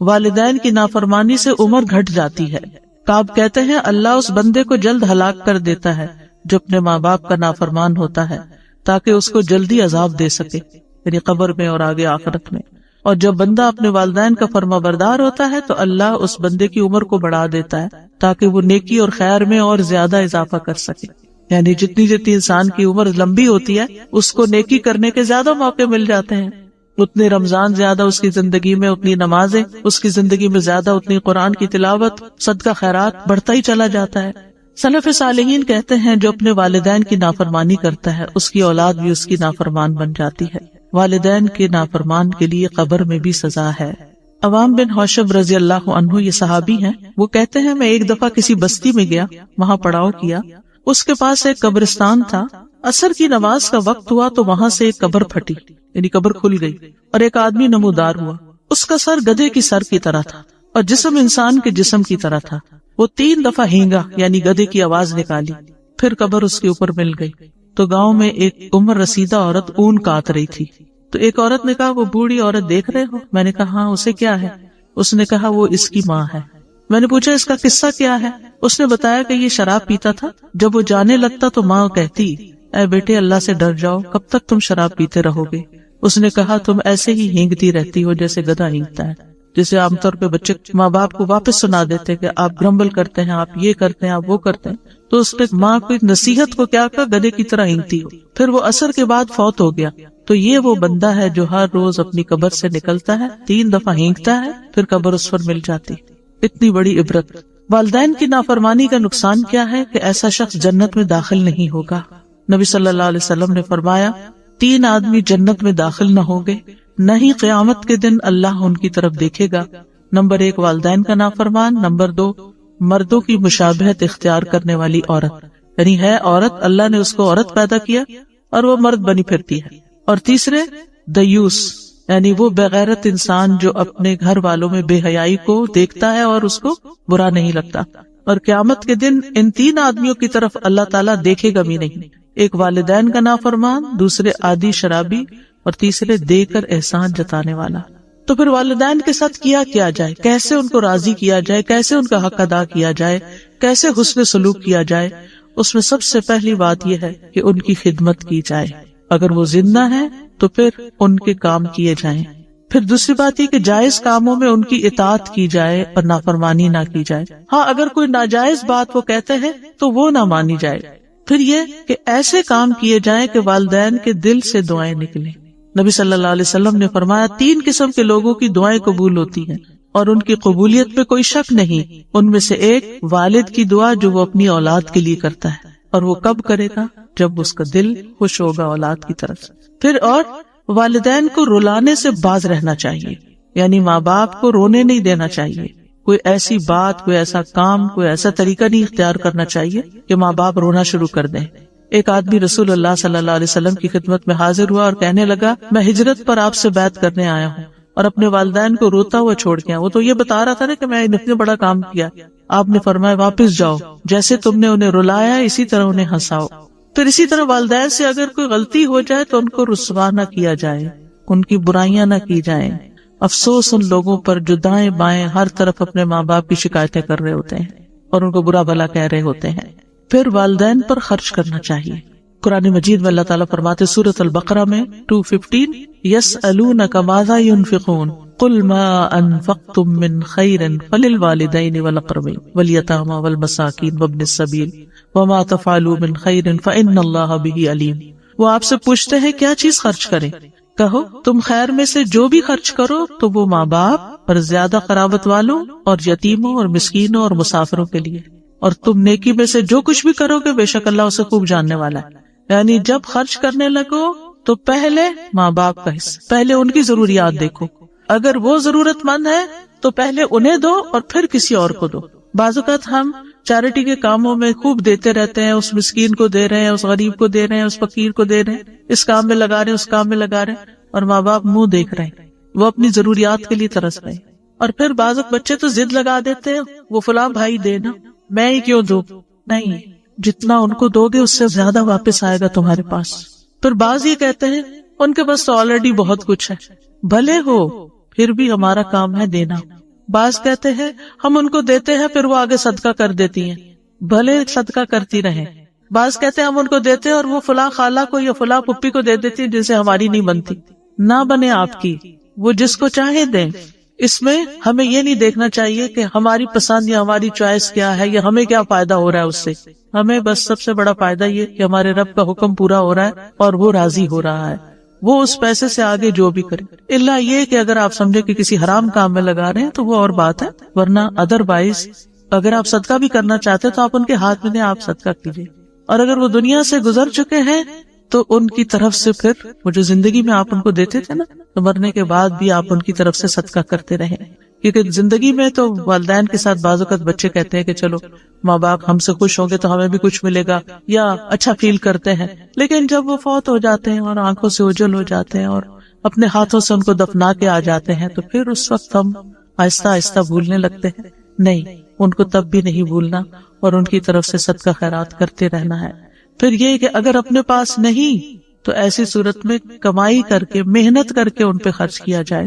والدین کی نافرمانی سے عمر گھٹ جاتی ہے. کعب کہتے ہیں اللہ اس بندے کو جلد ہلاک کر دیتا ہے جو اپنے ماں باپ کا نافرمان ہوتا ہے تاکہ اس کو جلدی عذاب دے سکے، یعنی قبر میں اور آگے آخرت میں. اور جب بندہ اپنے والدین کا فرما بردار ہوتا ہے تو اللہ اس بندے کی عمر کو بڑھا دیتا ہے تاکہ وہ نیکی اور خیر میں اور زیادہ اضافہ کر سکے. یعنی جتنی جتنی انسان کی عمر لمبی ہوتی ہے اس کو نیکی کرنے کے زیادہ موقع مل جاتے ہیں. اتنے رمضان زیادہ اس کی زندگی میں، اتنی نمازیں اس کی زندگی میں زیادہ، اتنی قرآن کی تلاوت، صدقہ خیرات بڑھتا ہی چلا جاتا ہے. سلف صالحین کہتے ہیں جو اپنے والدین کی نافرمانی کرتا ہے اس کی اولاد بھی اس کی نافرمان بن جاتی ہے. والدین کے نافرمان کے لیے قبر میں بھی سزا ہے. عوام بن حوشب رضی اللہ عنہ یہ صحابی ہیں. وہ کہتے ہیں میں ایک دفعہ کسی بستی میں گیا، وہاں پڑاؤ کیا اس کے پاس ایک قبرستان تھا. عصر کی نماز کا وقت ہوا تو وہاں سے ایک قبر پھٹی، یعنی قبر کھل گئی اور ایک آدمی نمودار ہوا. اس کا سر گدھے کی سر کی طرح تھا اور جسم انسان کے جسم کی طرح تھا. وہ 3 دفعہ ہینگا یعنی گدھے کی آواز نکالی، پھر قبر اس کے اوپر مل گئی. تو گاؤں میں ایک عمر رسیدہ عورت اون کاٹ رہی تھی. تو ایک عورت نے کہا وہ بوڑھی عورت دیکھ رہے ہو؟ میں نے کہا ہاں. اسے کیا ہے؟ اس نے کہا وہ اس کی ماں ہے. میں نے پوچھا اس کا قصہ کیا ہے؟ اس نے بتایا کہ یہ شراب پیتا تھا، جب وہ جانے لگتا تو ماں کہتی اے بیٹے اللہ سے ڈر جاؤ، کب تک تم شراب پیتے رہو گے؟ اس نے کہا تم ایسے ہی ہینگتی رہتی ہو جیسے گدھا ہینگتا ہے. جسے عام طور پہ بچے ماں باپ کو واپس سنا دیتے کہ آپ گرمبل کرتے ہیں، آپ یہ کرتے ہیں، آپ وہ کرتے ہیں. تو اس نے ماں کو نصیحت کو کیا کہا، گدھے کی طرح ہینگتی ہو. پھر وہ عصر کے بعد فوت ہو گیا. تو یہ وہ بندہ ہے جو ہر روز اپنی قبر سے نکلتا ہے، 3 دفعہ ہینگتا ہے، پھر قبر اس پر مل جاتی. اتنی بڑی عبرت. والدین کی نافرمانی کا نقصان کیا ہے کہ ایسا شخص جنت میں داخل نہیں ہوگا. نبی صلی اللہ علیہ وسلم نے فرمایا 3 آدمی جنت میں داخل نہ ہوں گے، نہ ہی قیامت کے دن اللہ ان کی طرف دیکھے گا. نمبر 1 والدین کا نافرمان. نمبر 2 مردوں کی مشابہت اختیار کرنے والی عورت، یعنی ہے عورت، اللہ نے اس کو عورت پیدا کیا اور وہ مرد بنی پھرتی ہے. اور تیسرے دیوس، یعنی وہ بغیرت انسان جو اپنے گھر والوں میں بے حیائی کو دیکھتا ہے اور اس کو برا نہیں لگتا. اور قیامت کے دن ان 3 آدمیوں کی طرف اللہ تعالیٰ دیکھے گا بھی نہیں. ایک والدین کا نافرمان، دوسرے عادی شرابی، اور تیسرے دے کر احسان جتانے والا. تو پھر والدین کے ساتھ کیا جائے، کیسے ان کو راضی کیا جائے، کیسے ان کا حق ادا کیا جائے، کیسے حسن سلوک کیا جائے؟ اس میں سب سے پہلی بات یہ ہے کہ ان کی خدمت کی جائے. اگر وہ زندہ ہیں تو پھر ان کے کام کیے جائیں. پھر دوسری بات یہ کہ جائز کاموں میں ان کی اطاعت کی جائے اور نافرمانی نہ کی جائے. ہاں اگر کوئی ناجائز بات وہ کہتے ہیں تو وہ نہ مانی جائے. پھر یہ کہ ایسے کام کیے جائیں کہ والدین کے دل سے دعائیں نکلیں. نبی صلی اللہ علیہ وسلم نے فرمایا 3 قسم کے لوگوں کی دعائیں قبول ہوتی ہیں اور ان کی قبولیت پہ کوئی شک نہیں. ان میں سے ایک والد کی دعا جو وہ اپنی اولاد کے لیے کرتا ہے، اور وہ کب کرے گا؟ جب اس کا دل خوش ہوگا اولاد کی طرف سے. پھر اور والدین کو رلانے سے باز رہنا چاہیے، یعنی ماں باپ کو رونے نہیں دینا چاہیے. کوئی ایسی بات، کوئی ایسا کام، کوئی ایسا طریقہ نہیں اختیار کرنا چاہیے کہ ماں باپ رونا شروع کر دیں. ایک آدمی رسول اللہ صلی اللہ علیہ وسلم کی خدمت میں حاضر ہوا اور کہنے لگا میں ہجرت پر آپ سے بیعت کرنے آیا ہوں اور اپنے والدین کو روتا ہوا چھوڑ کے. وہ تو یہ بتا رہا تھا نا کہ میں اتنے بڑا کام کیا. آپ نے فرمایا واپس جاؤ، جیسے تم نے انہیں رلایا اسی طرح انہیں ہنساؤ. پھر اسی طرح والدین سے اگر کوئی غلطی ہو جائے تو ان کو رسوا نہ کیا جائے، ان کی برائیاں نہ کی جائیں. افسوس ان لوگوں پر جو دائیں بائیں ہر طرف اپنے ماں باپ کی شکایتیں کر رہے ہوتے ہیں اور ان کو برا بھلا کہہ رہے ہوتے ہیں. پھر والدین پر خرچ کرنا چاہیے. قرآن مجید میں اللہ تعالیٰ فرماتے سورۃ البقرہ میں 215 یسألونک ماذا ينفقون قل ما انفقتم من خیر فللوالدین والاقربین والیتامى والمساکین وابن السبیل وما تفعلوا من خیر فإن اللہ بہ علیم. وہ آپ سے پوچھتے ہیں کیا چیز خرچ کریں؟ کہو تم خیر میں سے جو بھی خرچ کرو تو وہ ماں باپ اور زیادہ قرابت والوں اور یتیموں اور مسکینوں اور مسافروں کے لیے، اور تم نیکی میں سے جو کچھ بھی کرو گے بے شک اللہ اسے خوب جاننے والا ہے. یعنی جب خرچ کرنے لگو تو پہلے ماں باپ کا حصہ، پہلے ان کی ضروریات دیکھو. اگر وہ ضرورت مند ہے تو پہلے انہیں دو اور پھر کسی اور کو دو. بعض اوقات ہم چیریٹی کے کاموں میں خوب دیتے رہتے ہیں، اس مسکین کو دے رہے ہیں، اس غریب کو دے رہے ہیں، اس فقیر کو دے رہے ہیں، اس کام میں لگا رہے ہیں، اس کام میں لگا رہے ہیں، اور ماں باپ منہ دیکھ رہے ہیں، وہ اپنی ضروریات کے لیے ترس رہے ہیں. اور پھر بعض بچے تو ضد لگا دیتے ہیں وہ فلاں بھائی دینا، میں ہی کیوں دوں؟ نہیں، جتنا ان کو دو گے اس سے زیادہ واپس آئے گا تمہارے پاس. پھر بعض یہ کہتے ہیں ان کے پاس تو آلریڈی بہت کچھ ہے، بھلے ہو پھر بھی ہمارا کام ہے دینا. بعض کہتے ہیں ہم ان کو دیتے ہیں پھر وہ آگے صدقہ کر دیتی ہیں، بھلے صدقہ کرتی رہیں. بعض کہتے ہیں ہم ان کو دیتے ہیں اور وہ فلاں خالہ کو یا فلاں پپی کو دے دیتی ہیں جن سے ہماری نہیں بنتی. نہ بنے آپ کی، وہ جس کو چاہے دیں. اس میں ہمیں یہ نہیں دیکھنا چاہیے کہ ہماری پسند یا ہماری چوائس کیا ہے یا ہمیں کیا فائدہ ہو رہا ہے اس سے. ہمیں بس سب سے بڑا فائدہ یہ کہ ہمارے رب کا حکم پورا ہو رہا ہے اور وہ راضی ہو رہا ہے. وہ اس پیسے سے آگے جو بھی کرے، الا یہ کہ اگر آپ سمجھے کہ کسی حرام کام میں لگا رہے ہیں تو وہ اور بات ہے، ورنہ ادروائز اگر آپ صدقہ بھی کرنا چاہتے تو آپ ان کے ہاتھ میں دیں، آپ صدقہ کیجیے. اور اگر وہ دنیا سے گزر چکے ہیں تو ان کی طرف سے پھر وہ جو زندگی میں آپ ان کو دیتے تھے نا، تو مرنے کے بعد بھی آپ ان کی طرف سے صدقہ کرتے رہیں. کیونکہ زندگی میں تو والدین کے ساتھ بعض اوقات بچے کہتے ہیں کہ چلو ماں باپ ہم سے خوش ہوں گے تو ہمیں بھی کچھ ملے گا، یا اچھا فیل کرتے ہیں، لیکن جب وہ فوت ہو جاتے ہیں اور آنکھوں سے اوجھل ہو جاتے ہیں اور اپنے ہاتھوں سے ان کو دفنا کے آ جاتے ہیں تو پھر اس وقت ہم آہستہ آہستہ بھولنے لگتے ہیں. نہیں، ان کو تب بھی نہیں بھولنا اور ان کی طرف سے صدقہ خیرات کرتے رہنا ہے. پھر یہ کہ اگر اپنے پاس نہیں تو ایسی صورت میں کمائی کر کے، محنت کر کے ان پہ خرچ کیا جائے.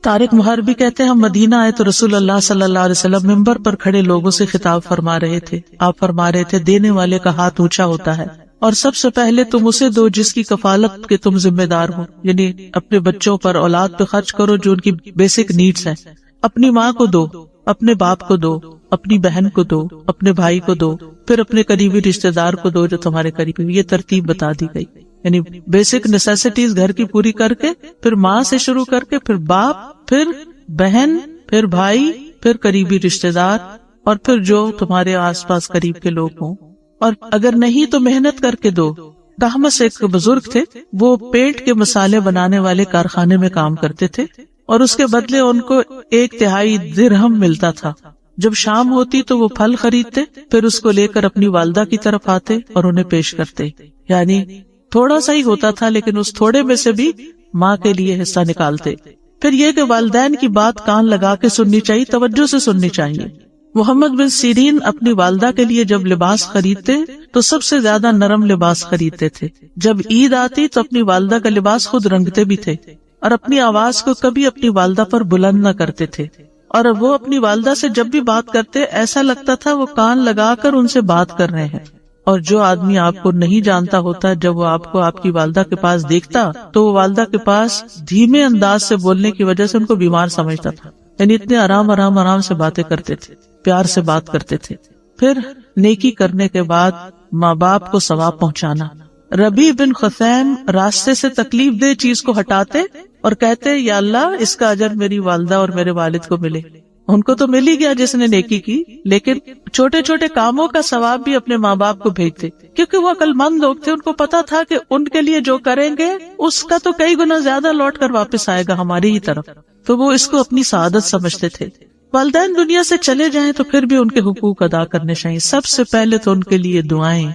طارق محربی کہتے ہیں ہم مدینہ آئے تو رسول اللہ صلی اللہ علیہ وسلم منبر پر کھڑے لوگوں سے خطاب فرما رہے تھے. آپ فرما رہے تھے دینے والے کا ہاتھ اونچا ہوتا ہے اور سب سے پہلے تم اسے دو جس کی کفالت کے تم ذمہ دار ہو، یعنی اپنے بچوں پر، اولاد پہ خرچ کرو جو ان کی بیسک نیڈز ہیں. اپنی ماں کو دو، اپنے باپ کو دو، اپنی بہن کو دو، اپنے بھائی کو دو، پھر اپنے قریبی رشتہ دار کو دو جو تمہارے قریبی. یہ ترتیب بتا دی گئی، یعنی بیسک نیسیسٹیز گھر کی پوری کر کے، پھر ماں سے شروع کر کے، پھر باپ، پھر بہن، پھر بھائی، پھر قریبی رشتہ دار، اور پھر جو تمہارے آس پاس قریب کے لوگ ہوں. اور اگر نہیں تو محنت کر کے دو. دہمس ایک بزرگ تھے، وہ پیٹ کے مسالے بنانے والے کارخانے میں کام کرتے تھے اور اس کے بدلے ان کو 1/3 درہم ملتا تھا. جب شام ہوتی تو وہ پھل خریدتے، پھر اس کو لے کر اپنی والدہ کی طرف آتے اور انہیں پیش کرتے. یعنی تھوڑا سا ہی ہوتا تھا لیکن اس تھوڑے میں سے بھی ماں کے لیے حصہ نکالتے. پھر یہ کہ والدین کی بات کان لگا کے سننی چاہیے، توجہ سے سننی چاہیے. محمد بن سیرین اپنی والدہ کے لیے جب لباس خریدتے تو سب سے زیادہ نرم لباس خریدتے تھے. جب عید آتی تو اپنی والدہ کا لباس خود رنگتے بھی تھے اور اپنی آواز کو کبھی اپنی والدہ پر بلند نہ کرتے تھے. اور وہ اپنی والدہ سے جب بھی بات کرتے ایسا لگتا تھا وہ کان لگا کر ان سے بات کر رہے ہیں. اور جو آدمی آپ کو نہیں جانتا ہوتا، جب وہ آپ کو آپ کی والدہ کے پاس دیکھتا تو وہ والدہ کے پاس دھیمے انداز سے بولنے کی وجہ سے ان کو بیمار سمجھتا تھا. یعنی اتنے آرام سے باتیں کرتے تھے، پیار سے بات کرتے تھے. پھر نیکی کرنے کے بعد ماں باپ کو ثواب پہنچانا. ربیع بن خثیم راستے سے تکلیف دہ چیز کو ہٹاتے اور کہتے یا اللہ اس کا اجر میری والدہ اور میرے والد کو ملے. ان کو تو مل ہی گیا جس نے نیکی کی، لیکن چھوٹے چھوٹے کاموں کا ثواب بھی اپنے ماں باپ کو بھیجتے، کیونکہ وہ عقل مند لوگ تھے. ان کو پتا تھا کہ ان کے لیے جو کریں گے اس کا تو کئی گنا زیادہ لوٹ کر واپس آئے گا ہماری ہی طرف. تو وہ اس کو اپنی سعادت سمجھتے تھے. والدین دنیا سے چلے جائیں تو پھر بھی ان کے حقوق ادا کرنے چاہیے. سب سے پہلے تو ان کے لیے دعائیں.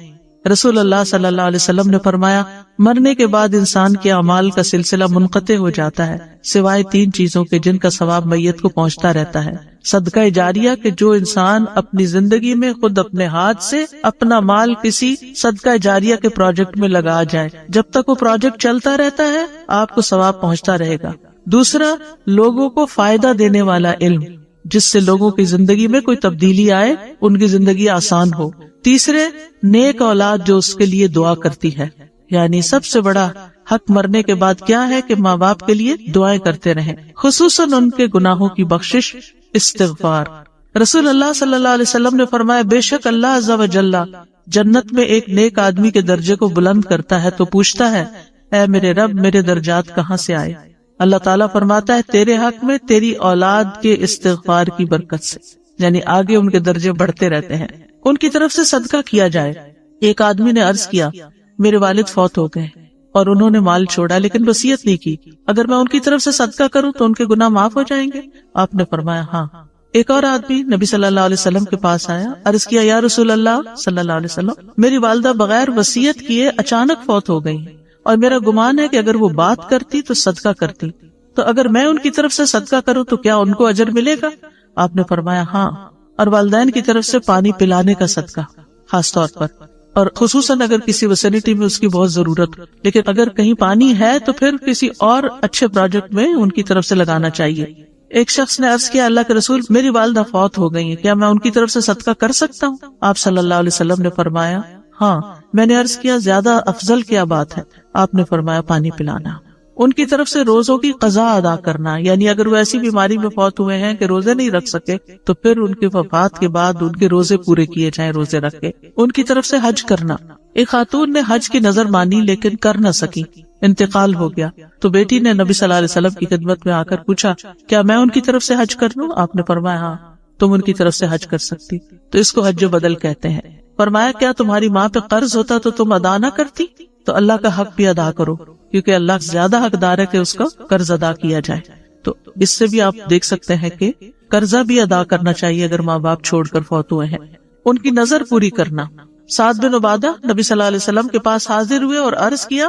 رسول اللہ صلی اللہ علیہ وسلم نے فرمایا مرنے کے بعد انسان کے اعمال کا سلسلہ منقطع ہو جاتا ہے سوائے 3 چیزوں کے جن کا ثواب میت کو پہنچتا رہتا ہے. صدقہ جاریہ کہ جو انسان اپنی زندگی میں خود اپنے ہاتھ سے اپنا مال کسی صدقہ جاریہ کے پروجیکٹ میں لگا جائے، جب تک وہ پروجیکٹ چلتا رہتا ہے آپ کو ثواب پہنچتا رہے گا. دوسرا، لوگوں کو فائدہ دینے والا علم جس سے لوگوں کی زندگی میں کوئی تبدیلی آئے، ان کی زندگی آسان ہو. تیسرے، نیک اولاد جو اس کے لیے دعا کرتی ہے. یعنی سب سے بڑا حق مرنے کے بعد کیا ہے کہ ماں باپ کے لیے دعائیں کرتے رہیں، خصوصاً ان کے گناہوں کی بخشش، استغفار. رسول اللہ صلی اللہ علیہ وسلم نے فرمایا بے شک اللہ عز و جل جنت میں ایک نیک آدمی کے درجے کو بلند کرتا ہے تو پوچھتا ہے اے میرے رب میرے درجات کہاں سے آئے؟ اللہ تعالیٰ فرماتا ہے تیرے حق میں تیری اولاد کے استغفار کی برکت سے. یعنی آگے ان کے درجے بڑھتے رہتے ہیں. ان کی طرف سے صدقہ کیا جائے. ایک آدمی نے عرض کیا میرے والد فوت ہو گئے اور انہوں نے مال چھوڑا لیکن وصیت نہیں کی، اگر میں ان کی طرف سے صدقہ کروں تو ان کے گناہ معاف ہو جائیں گے؟ آپ نے فرمایا ہاں. ایک اور آدمی نبی صلی اللہ علیہ وسلم کے پاس آیا، عرض کیا یا رسول اللہ صلی اللہ علیہ وسلم میری والدہ بغیر وصیت کیے اچانک فوت ہو گئی اور میرا گمان ہے کہ اگر وہ بات کرتی تو صدقہ کرتی، تو اگر میں ان کی طرف سے صدقہ کروں تو کیا ان کو اجر ملے گا؟ آپ نے فرمایا ہاں. اور والدین کی طرف سے پانی پلانے کا صدقہ خاص طور پر، اور خصوصاً اگر کسی ویسینٹی میں اس کی بہت ضرورت، لیکن اگر کہیں پانی ہے تو پھر کسی اور اچھے پروجیکٹ میں ان کی طرف سے لگانا چاہیے. ایک شخص نے عرض کیا اللہ کے رسول میری والدہ فوت ہو گئی ہیں، کیا میں ان کی طرف سے صدقہ کر سکتا ہوں؟ آپ صلی اللہ علیہ وسلم نے فرمایا ہاں. میں نے عرض کیا زیادہ افضل کیا بات ہے؟ آپ نے فرمایا پانی پلانا. ان کی طرف سے روزوں کی قضا ادا کرنا، یعنی اگر وہ ایسی بیماری میں فوت ہوئے ہیں کہ روزے نہیں رکھ سکے تو پھر ان کی وفات کے بعد ان کے روزے پورے کیے جائیں روزے رکھ کے. ان کی طرف سے حج کرنا. ایک خاتون نے حج کی نظر مانی لیکن کر نہ سکی، انتقال ہو گیا تو بیٹی نے نبی صلی اللہ علیہ وسلم کی خدمت میں آ کر پوچھا کیا میں ان کی طرف سے حج کر لوں؟ آپ نے فرمایا ہاں تم ان کی طرف سے حج کر سکتی. تو اس کو حج بدل کہتے ہیں. فرمایا کیا تمہاری ماں پہ قرض ہوتا تو تم ادا نہ کرتی؟ تو اللہ کا حق بھی ادا کرو کیونکہ اللہ زیادہ حقدار ہے کہ اس کا قرض ادا کیا جائے. تو اس سے بھی آپ دیکھ سکتے ہیں کہ قرضہ بھی ادا کرنا چاہیے اگر ماں باپ چھوڑ کر فوت ہوئے ہیں، ان کی نظر پوری کرنا۔ سعد بن عبادہ نبی صلی اللہ علیہ وسلم کے پاس حاضر ہوئے اور عرض کیا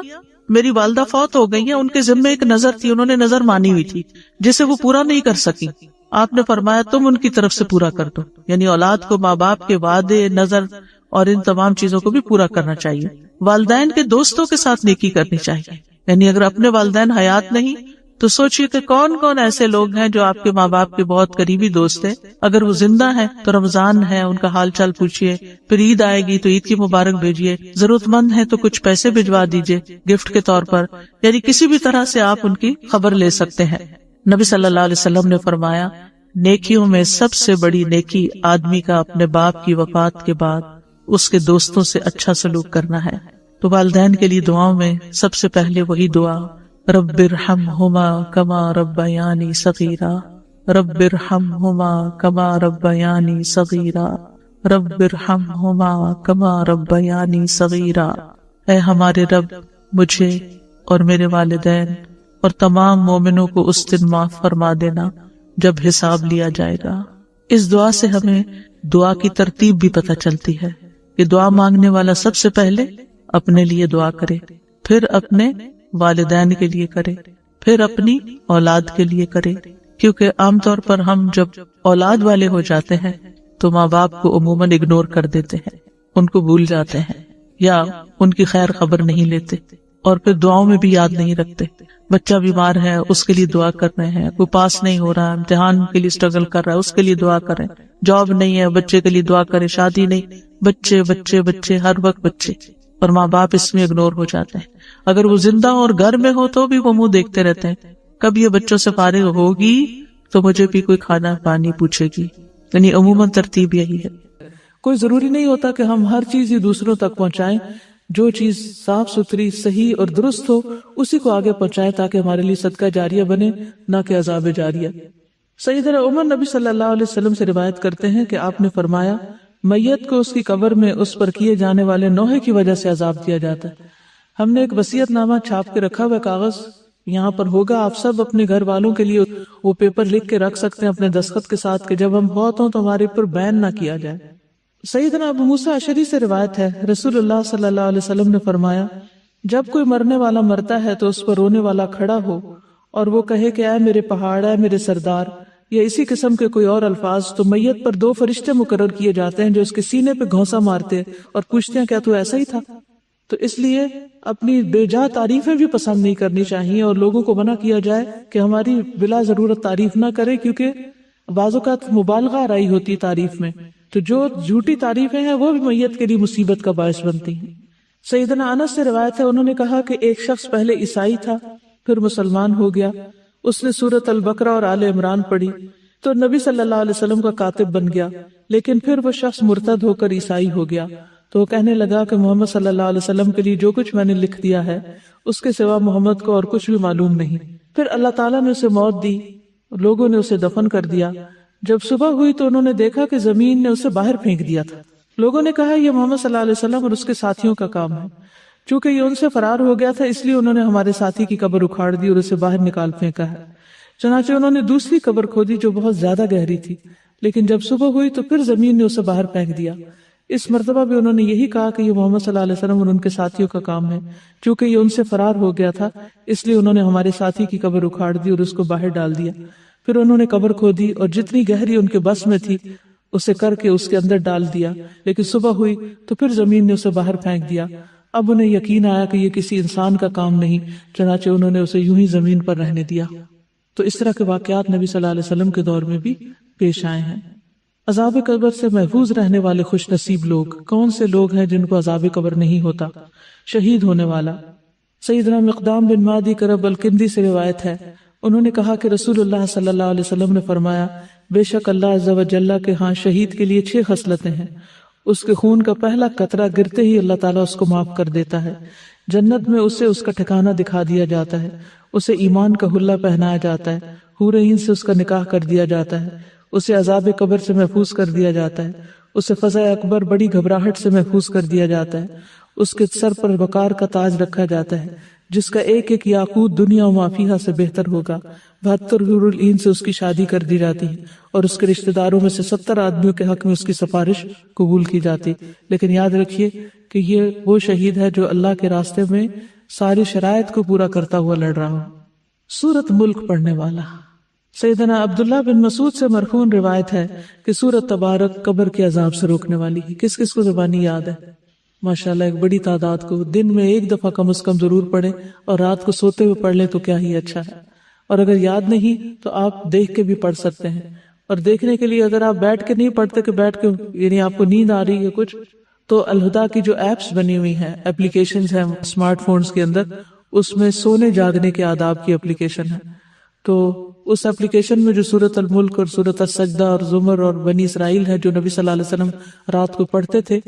میری والدہ فوت ہو گئی ہیں، ان کے ذمے ایک نظر تھی، انہوں نے نظر مانی ہوئی تھی جسے وہ پورا نہیں کر سکی۔ آپ نے فرمایا تم ان کی طرف سے پورا کر دو، یعنی اولاد کو ماں باپ کے وعدے، نظر اور ان تمام چیزوں کو بھی پورا کرنا چاہیے۔ والدین کے دوستوں کے ساتھ نیکی کرنی چاہیے، یعنی اگر اپنے والدین حیات نہیں تو سوچئے کہ کون کون ایسے لوگ ہیں جو آپ کے ماں باپ کے بہت قریبی دوست ہیں۔ اگر وہ زندہ ہیں تو رمضان ہے ان کا حال چال پوچھئے، پھر عید آئے گی تو عید کی مبارک بھیجیے، ضرورت مند ہے تو کچھ پیسے بھجوا دیجیے گفٹ کے طور پر، یعنی کسی بھی طرح سے آپ ان کی خبر لے سکتے ہیں۔ نبی صلی اللہ علیہ وسلم نے فرمایا نیکیوں میں سب سے بڑی نیکی آدمی کا اپنے باپ کی وفات کے بعد اس کے دوستوں سے اچھا سلوک کرنا ہے۔ تو والدین کے لیے دعاؤں میں سب سے پہلے وہی دعا رب ارحمہما کما ربیانی صغیرا، رب ارحمہما کما ربیانی صغیرا، رب ارحمہما کما ربیانی صغیرا۔ اے ہمارے رب مجھے اور میرے والدین اور تمام مومنوں کو اس دن معاف فرما دینا جب حساب لیا جائے گا۔ اس دعا سے ہمیں دعا کی ترتیب بھی پتہ چلتی ہے کہ دعا مانگنے والا سب سے پہلے اپنے لیے دعا کرے، پھر اپنے والدین کے لیے کرے، پھر اپنی اولاد کے لیے کرے، کیونکہ عام طور پر ہم جب اولاد والے ہو جاتے ہیں تو ماں باپ کو عموماً اگنور کر دیتے ہیں، ان کو بھول جاتے ہیں یا ان کی خیر خبر نہیں لیتے اور پھر دعاؤں میں بھی یاد نہیں رکھتے۔ بچہ بیمار ہے اس کے لیے دعا کر رہے ہیں، کوئی پاس نہیں ہو رہا، امتحان کے لیے اسٹرگل کر رہا ہے اس کے لیے دعا کریں، جاب نہیں ہے بچے کے لیے دعا کریں، شادی نہیں، بچے بچے بچے، ہر وقت بچے، اور ماں باپ اس میں اگنور ہو جاتے ہیں۔ اگر وہ زندہ اور گھر میں ہو تو بھی وہ منہ دیکھتے رہتے ہیں، کب یہ بچوں سے فارغ ہوگی تو مجھے بھی کوئی کھانا پانی پوچھے گی، یعنی عموماً ترتیب یہی ہے۔ کوئی ضروری نہیں ہوتا کہ ہم ہر چیز ہی دوسروں تک پہنچائیں، جو چیز صاف ستھری، صحیح اور درست ہو اسی کو آگے پہنچائیں تاکہ ہمارے لیے صدقہ جاریہ بنے، نہ کہ عذاب جاریہ۔ سیدنا عمر نبی صلی اللہ علیہ وسلم سے روایت کرتے ہیں کہ آپ نے فرمایا میت کو اس کی قبر میں اس پر کیے جانے والے نوحے کی وجہ سے عذاب دیا جاتا ہے۔ ہم نے ایک وصیت نامہ چھاپ کے رکھا ہوا کاغذ یہاں پر ہوگا، آپ سب اپنے گھر والوں کے لیے وہ پیپر لکھ کے رکھ سکتے ہیں اپنے دستخط کے ساتھ کہ جب ہم فوت ہوں تو ہمارے اوپر بین نہ کیا جائے۔ سیدنا ابو موسیٰ اشعری سے روایت ہے رسول اللہ صلی اللہ علیہ وسلم نے فرمایا جب کوئی مرنے والا مرتا ہے تو اس پر رونے والا کھڑا ہو اور وہ کہے کہ اے میرے پہاڑ، اے میرے سردار، یا اسی قسم کے کوئی اور الفاظ، تو میت پر 2 فرشتے مقرر کیے جاتے ہیں جو اس کے سینے پہ گھونسا مارتے اور پوچھتے ہیں کیا تو ایسا ہی تھا؟ تو اس لیے اپنی بے جا تعریفیں بھی پسند نہیں کرنی چاہیے اور لوگوں کو منع کیا جائے کہ ہماری بلا ضرورت تعریف نہ کرے، کیونکہ بعض اوقات مبالغہ آرائی ہوتی تعریف میں، تو جو جھوٹی تعریفیں ہیں وہ بھی میت کے لیے مصیبت کا باعث بنتی ہیں۔ سیدنا انس سے روایت ہے انہوں نے کہا کہ ایک شخص پہلے عیسائی تھا پھر مسلمان ہو گیا، اس نے سورۃ البقرہ اور آل عمران پڑھی تو نبی صلی اللہ علیہ وسلم کا کاتب بن گیا، لیکن پھر وہ شخص مرتد ہو کر عیسائی ہو گیا تو وہ کہنے لگا کہ محمد صلی اللہ علیہ وسلم کے لیے جو کچھ میں نے لکھ دیا ہے اس کے سوا محمد کو اور کچھ بھی معلوم نہیں۔ پھر اللہ تعالیٰ نے اسے موت دی، لوگوں نے اسے دفن کر دیا۔ جب صبح ہوئی تو انہوں نے دیکھا کہ زمین نے اسے باہر پھینک دیا تھا۔ لوگوں نے کہا یہ محمد صلی اللہ علیہ وسلم اور اس کے ساتھیوں کا کام ہے، چونکہ یہ ان سے فرار ہو گیا تھا اس لیے انہوں نے ہمارے ساتھی کی قبر اکھاڑ دی اور اسے باہر نکال پھینکا ہے۔ چنانچہ انہوں نے دوسری قبر کھودی جو بہت زیادہ گہری تھی، لیکن جب صبح ہوئی تو پھر زمین نے اسے باہر پھینک دیا۔ اس مرتبہ بھی انہوں نے یہی کہا کہ یہ محمد صلی اللہ علیہ وسلم اور ان کے ساتھیوں کا کام ہے، چونکہ یہ ان سے فرار ہو گیا تھا اس لیے انہوں نے ہمارے ساتھی کی قبر اکھاڑ دی اور اس کو باہر ڈال دیا۔ پھر انہوں نے قبر کھودی اور جتنی گہری ان کے بس میں تھی اسے کر کے اس کے اندر ڈال دیا، لیکن صبح ہوئی تو پھر زمین نے اسے باہر پھینک دیا۔ اب انہیں یقین آیا کہ یہ کسی انسان کا کام نہیں، چنانچہ انہوں نے اسے یوں ہی زمین پر رہنے دیا۔ تو اس طرح کے واقعات نبی صلی اللہ علیہ وسلم کے دور میں بھی پیش آئے ہیں۔ عذاب قبر سے محفوظ رہنے والے خوش نصیب لوگ کون سے لوگ ہیں جن کو عذاب قبر نہیں ہوتا؟ شہید ہونے والا۔ سیدنا مقدام بن مادی کرب الکندی سے روایت ہے انہوں نے کہا کہ رسول اللہ صلی اللہ علیہ وسلم نے فرمایا بے شک اللہ عز و جل کے ہاں شہید کے لیے 6 خصلتیں ہیں، اس کے خون کا پہلا قطرہ گرتے ہی اللہ تعالیٰ اس کو معاف کر دیتا ہے، جنت میں اسے اس کا ٹھکانہ دکھا دیا جاتا ہے، اسے ایمان کا حلہ پہنایا جاتا ہے، حور عین سے اس کا نکاح کر دیا جاتا ہے، اسے عذاب قبر سے محفوظ کر دیا جاتا ہے، اسے فضا اکبر بڑی گھبراہٹ سے محفوظ کر دیا جاتا ہے، اس کے سر پر وقار کا تاج رکھا جاتا ہے، جس کا ایک ایک یاقوت دنیا و مافیہا سے بہتر ہوگا. 72 حور العین سے اس کی شادی کر دی جاتی ہے اور اس کے رشتہ داروں میں سے 70 آدمیوں کے حق میں اس کی سفارش قبول کی جاتی. لیکن یاد رکھیے کہ یہ وہ شہید ہے جو اللہ کے راستے میں ساری شرائط کو پورا کرتا ہوا لڑ رہا ہو. سورۃ ملک پڑھنے والا. سیدنا عبداللہ بن مسعود سے مرفوع روایت ہے کہ سورۃ تبارک قبر کے عذاب سے روکنے والی ہے. کس کس کو زبانی یاد ہے؟ ماشاءاللہ ایک بڑی تعداد کو. دن میں ایک دفعہ کم از کم ضرور پڑھیں اور رات کو سوتے ہوئے پڑھ لیں تو کیا ہی اچھا ہے. اور اگر یاد نہیں تو آپ دیکھ کے بھی پڑھ سکتے ہیں. اور دیکھنے کے لیے اگر آپ بیٹھ کے نہیں پڑھتے کہ بیٹھ کے یعنی آپ کو نیند آ رہی ہے کچھ، تو الہدا کی جو ایپس بنی ہوئی ہیں، اپلیکیشنز ہیں اسمارٹ فونز کے اندر، اس میں سونے جاگنے کے آداب کی اپلیکیشن ہے. تو اس اپلیکیشن میں جو سورۃ الملک اور سورۃ السجدہ اور زمر اور بنی اسرائیل ہے جو نبی صلی اللہ علیہ وسلم رات کو پڑھتے تھے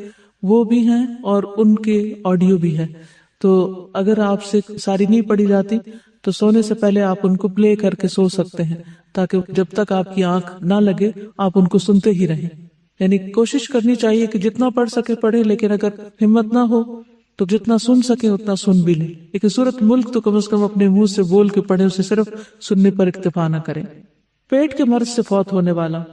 وہ بھی ہیں اور ان کے آڈیو بھی ہے. تو اگر آپ سے ساری نہیں پڑھی جاتی تو سونے سے پہلے آپ ان کو پلے کر کے سو سکتے ہیں تاکہ جب تک آپ کی آنکھ نہ لگے آپ ان کو سنتے ہی رہیں. یعنی کوشش کرنی چاہیے کہ جتنا پڑھ سکے پڑھے، لیکن اگر ہمت نہ ہو تو جتنا سن سکے اتنا سن بھی لیں. لیکن سورۃ ملک تو کم از کم اپنے منہ سے بول کے پڑھے، اسے صرف سننے پر اکتفا نہ کریں. پیٹ کے مرض سے فوت ہونے والا.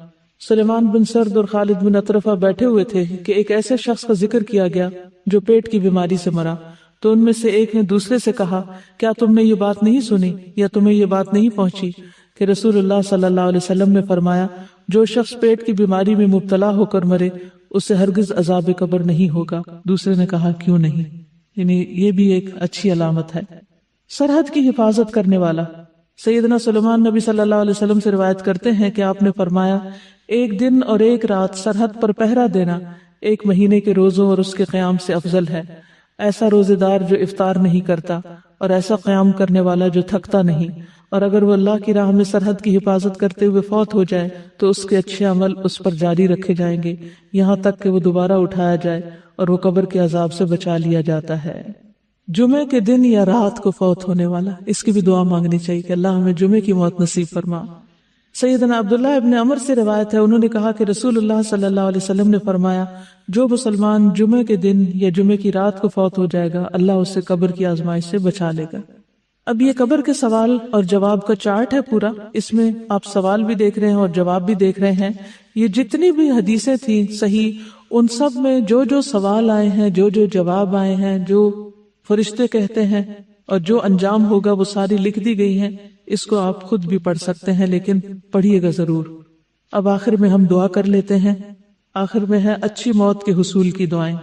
سلیمان بن سرد اور خالد بن اطرفہ بیٹھے ہوئے تھے کہ ایک ایسے شخص کا ذکر کیا گیا جو پیٹ کی بیماری سے مرا. تو ان میں سے ایک نے دوسرے سے کہا، کیا تم نے یہ بات نہیں سنی یا تمہیں یہ بات نہیں پہنچی کہ رسول اللہ صلی اللہ علیہ وسلم نے فرمایا جو شخص پیٹ کی بیماری میں مبتلا ہو کر مرے اسے ہرگز عذاب قبر نہیں ہوگا. دوسرے نے کہا کیوں نہیں؟ یعنی یہ بھی ایک اچھی علامت ہے. سرحد کی حفاظت کرنے والا. سیدنا سلیمان نبی صلی اللہ علیہ وسلم سے روایت کرتے ہیں کہ آپ نے فرمایا ایک دن اور ایک رات سرحد پر پہرا دینا ایک مہینے کے روزوں اور اس کے قیام سے افضل ہے. ایسا روزے دار جو افطار نہیں کرتا اور ایسا قیام کرنے والا جو تھکتا نہیں. اور اگر وہ اللہ کی راہ میں سرحد کی حفاظت کرتے ہوئے فوت ہو جائے تو اس کے اچھے عمل اس پر جاری رکھے جائیں گے یہاں تک کہ وہ دوبارہ اٹھایا جائے اور وہ قبر کے عذاب سے بچا لیا جاتا ہے. جمعے کے دن یا رات کو فوت ہونے والا، اس کی بھی دعا مانگنی چاہیے کہ اللہ ہمیں جمعے کی موت نصیب فرما. سیدنا عبداللہ ابن عمر سے روایت ہے، انہوں نے کہا کہ رسول اللہ صلی اللہ علیہ وسلم نے فرمایا جو مسلمان جمعے کے دن یا جمعے کی رات کو فوت ہو جائے گا اللہ اسے قبر کی آزمائش سے بچا لے گا. اب یہ قبر کے سوال اور جواب کا چارٹ ہے پورا. اس میں آپ سوال بھی دیکھ رہے ہیں اور جواب بھی دیکھ رہے ہیں. یہ جتنی بھی حدیثیں تھیں صحیح، ان سب میں جو جو سوال آئے ہیں، جو جو جواب آئے ہیں، جو فرشتے کہتے ہیں اور جو انجام ہوگا وہ ساری لکھ دی گئی ہیں. اس کو آپ خود بھی پڑھ سکتے ہیں لیکن پڑھیے گا ضرور. اب آخر میں ہم دعا کر لیتے ہیں. آخر میں ہے اچھی موت کے حصول کی دعائیں.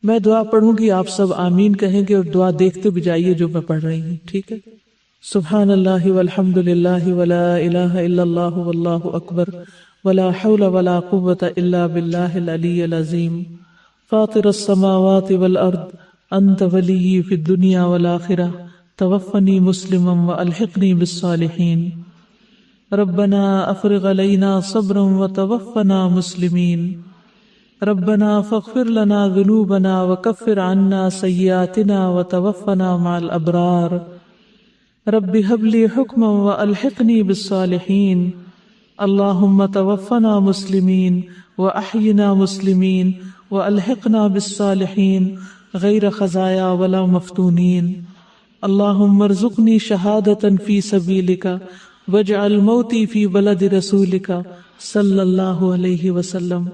میں دعا پڑھوں گی، آپ سب آمین کہیں گے اور دعا دیکھتے بھی جائیے جو میں پڑھ رہی ہوں، ٹھیک ہے؟ سبحان اللہ والحمد للہ ولا الہ الا اللہ واللہ اکبر ولا حول ولا قوة الا باللہ العلی العظیم. فاطر السماوات والارض انت ولی فی الدنیا والآخرہ توفنی مسلما والحقنی بالصالحین. ربنا افرغ علینا صبرا وتوفنا مسلمین. ربنا فاغفر لنا ذنوبنا وكفر عنا سيئاتنا وتوفنا مع الأبرار. رب هب لي حكما وألحقني بالصالحين. اللهم توفنا مسلمين وأحينا مسلمين وألحقنا بالصالحين غير خزايا ولا مفتونين. اللهم ارزقني شهادة في سبيلك واجعل موتي في بلد رسولك صلى الله عليه وسلم.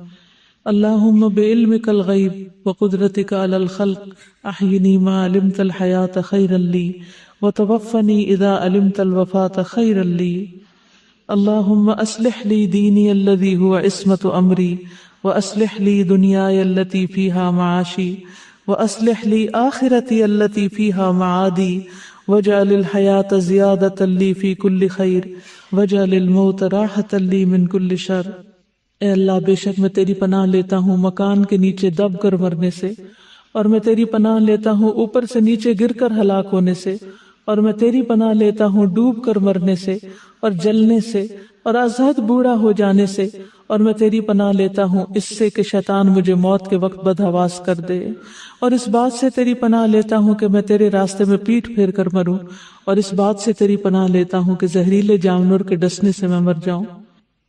اللهم بعلمك الغيب وقدرتك على الخلق احيني ما علمت الحياة خيرا لي وتوفني اذا علمت الوفاة خيرا لي. اللهم اصلح لي ديني الذي هو عصمة امري واصلح لي دنياي التي فيها معاشي واصلح لي آخرتي التي فيها معادي واجعل الحياة زيادة لي في كل خير واجعل الموت راحة لي من كل شر. اے اللہ بے شک میں تیری پناہ لیتا ہوں مکان کے نیچے دب کر مرنے سے، اور میں تیری پناہ لیتا ہوں اوپر سے نیچے گر کر ہلاک ہونے سے، اور میں تیری پناہ لیتا ہوں ڈوب کر مرنے سے اور جلنے سے اور ازحد بوڑھا ہو جانے سے، اور میں تیری پناہ لیتا ہوں اس سے کہ شیطان مجھے موت کے وقت بدحواس کر دے، اور اس بات سے تیری پناہ لیتا ہوں کہ میں تیرے راستے میں پیٹھ پھیر کر مروں، اور اس بات سے تیری پناہ لیتا ہوں کہ زہریلے جانور کے ڈسنے سے میں مر جاؤں.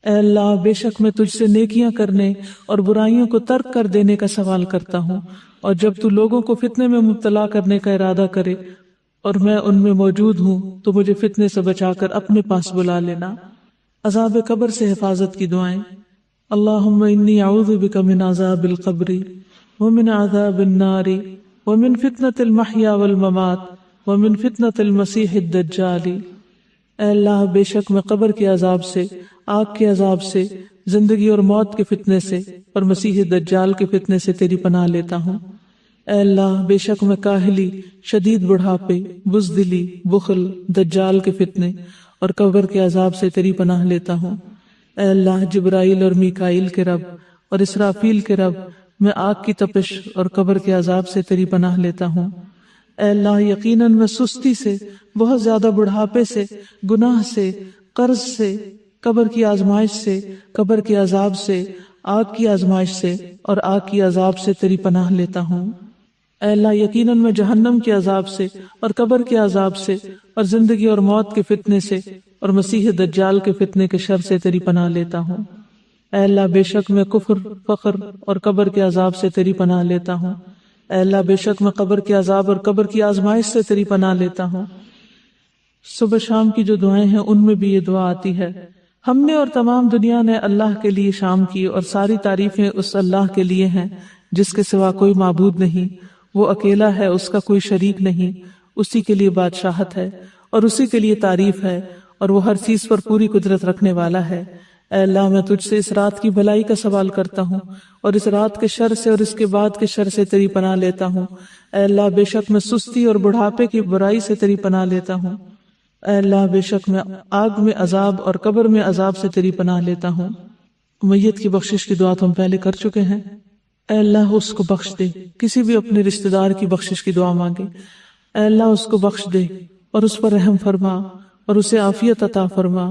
اے اللہ بے شک میں تجھ سے نیکیاں کرنے اور برائیوں کو ترک کر دینے کا سوال کرتا ہوں، اور جب تو لوگوں کو فتنے میں مبتلا کرنے کا ارادہ کرے اور میں ان میں موجود ہوں تو مجھے فتنے سے بچا کر اپنے پاس بلا لینا۔ عذاب قبر سے حفاظت کی دعائیں۔ اللہم انی اعوذ بک من عذاب القبر ومن عذاب النار ومن فتنة المحیا والممات ومن فتنة المسیح الدجال۔ اے اللہ، بے شک میں قبر کے عذاب سے، آگ کے عذاب سے، زندگی اور موت کے فتنے سے اور مسیح دجال کے فتنے سے تیری پناہ لیتا ہوں۔ اے اللہ، بے شک میں کاہلی، شدید بڑھاپے، بزدلی، بخل، دجال کے فتنے اور قبر کے عذاب سے تیری پناہ لیتا ہوں۔ اے اللہ، جبرائیل اور میکائیل کے رب اور اسرافیل کے رب، میں آگ کی تپش اور قبر کے عذاب سے تیری پناہ لیتا ہوں۔ اے اللہ، یقیناً میں سستی سے، بہت زیادہ بڑھاپے سے، گناہ سے، قرض سے، قبر کی آزمائش سے، قبر کے عذاب سے، آگ کی آزمائش سے اور آگ کی عذاب سے تیری پناہ لیتا ہوں۔ اے اللہ، یقیناً میں جہنم کے عذاب سے اور قبر کے عذاب سے اور زندگی اور موت کے فتنے سے اور مسیح دجال کے فتنے کے شر سے تیری پناہ لیتا ہوں۔ اے اللہ، بے شک میں کفر، فقر اور قبر کے عذاب سے تیری پناہ لیتا ہوں۔ اے اللہ، بے شک میں قبر کے عذاب اور قبر کی آزمائش سے تیری پناہ لیتا ہوں۔ صبح شام کی جو دعائیں ہیں ان میں بھی یہ دعا آتی ہے۔ ہم نے اور تمام دنیا نے اللہ کے لیے شام کی، اور ساری تعریفیں اس اللہ کے لیے ہیں جس کے سوا کوئی معبود نہیں، وہ اکیلا ہے، اس کا کوئی شریک نہیں، اسی کے لیے بادشاہت ہے اور اسی کے لیے تعریف ہے، اور وہ ہر چیز پر پوری قدرت رکھنے والا ہے۔ اے اللہ، میں تجھ سے اس رات کی بھلائی کا سوال کرتا ہوں اور اس رات کے شر سے اور اس کے بعد کے شر سے تیری پناہ لیتا ہوں۔ اے اللہ، بے شک میں سستی اور بڑھاپے کی برائی سے تیری پناہ لیتا ہوں۔ اے اللہ، بے شک میں آگ میں عذاب اور قبر میں عذاب سے تیری پناہ لیتا ہوں۔ میت کی بخشش کی دعا تو ہم پہلے کر چکے ہیں۔ اے اللہ، اس کو بخش دے۔ کسی بھی اپنے رشتہ دار کی بخشش کی دعا مانگے۔ اے اللہ، اس کو بخش دے اور اس پر رحم فرما اور اسے عافیت عطا فرما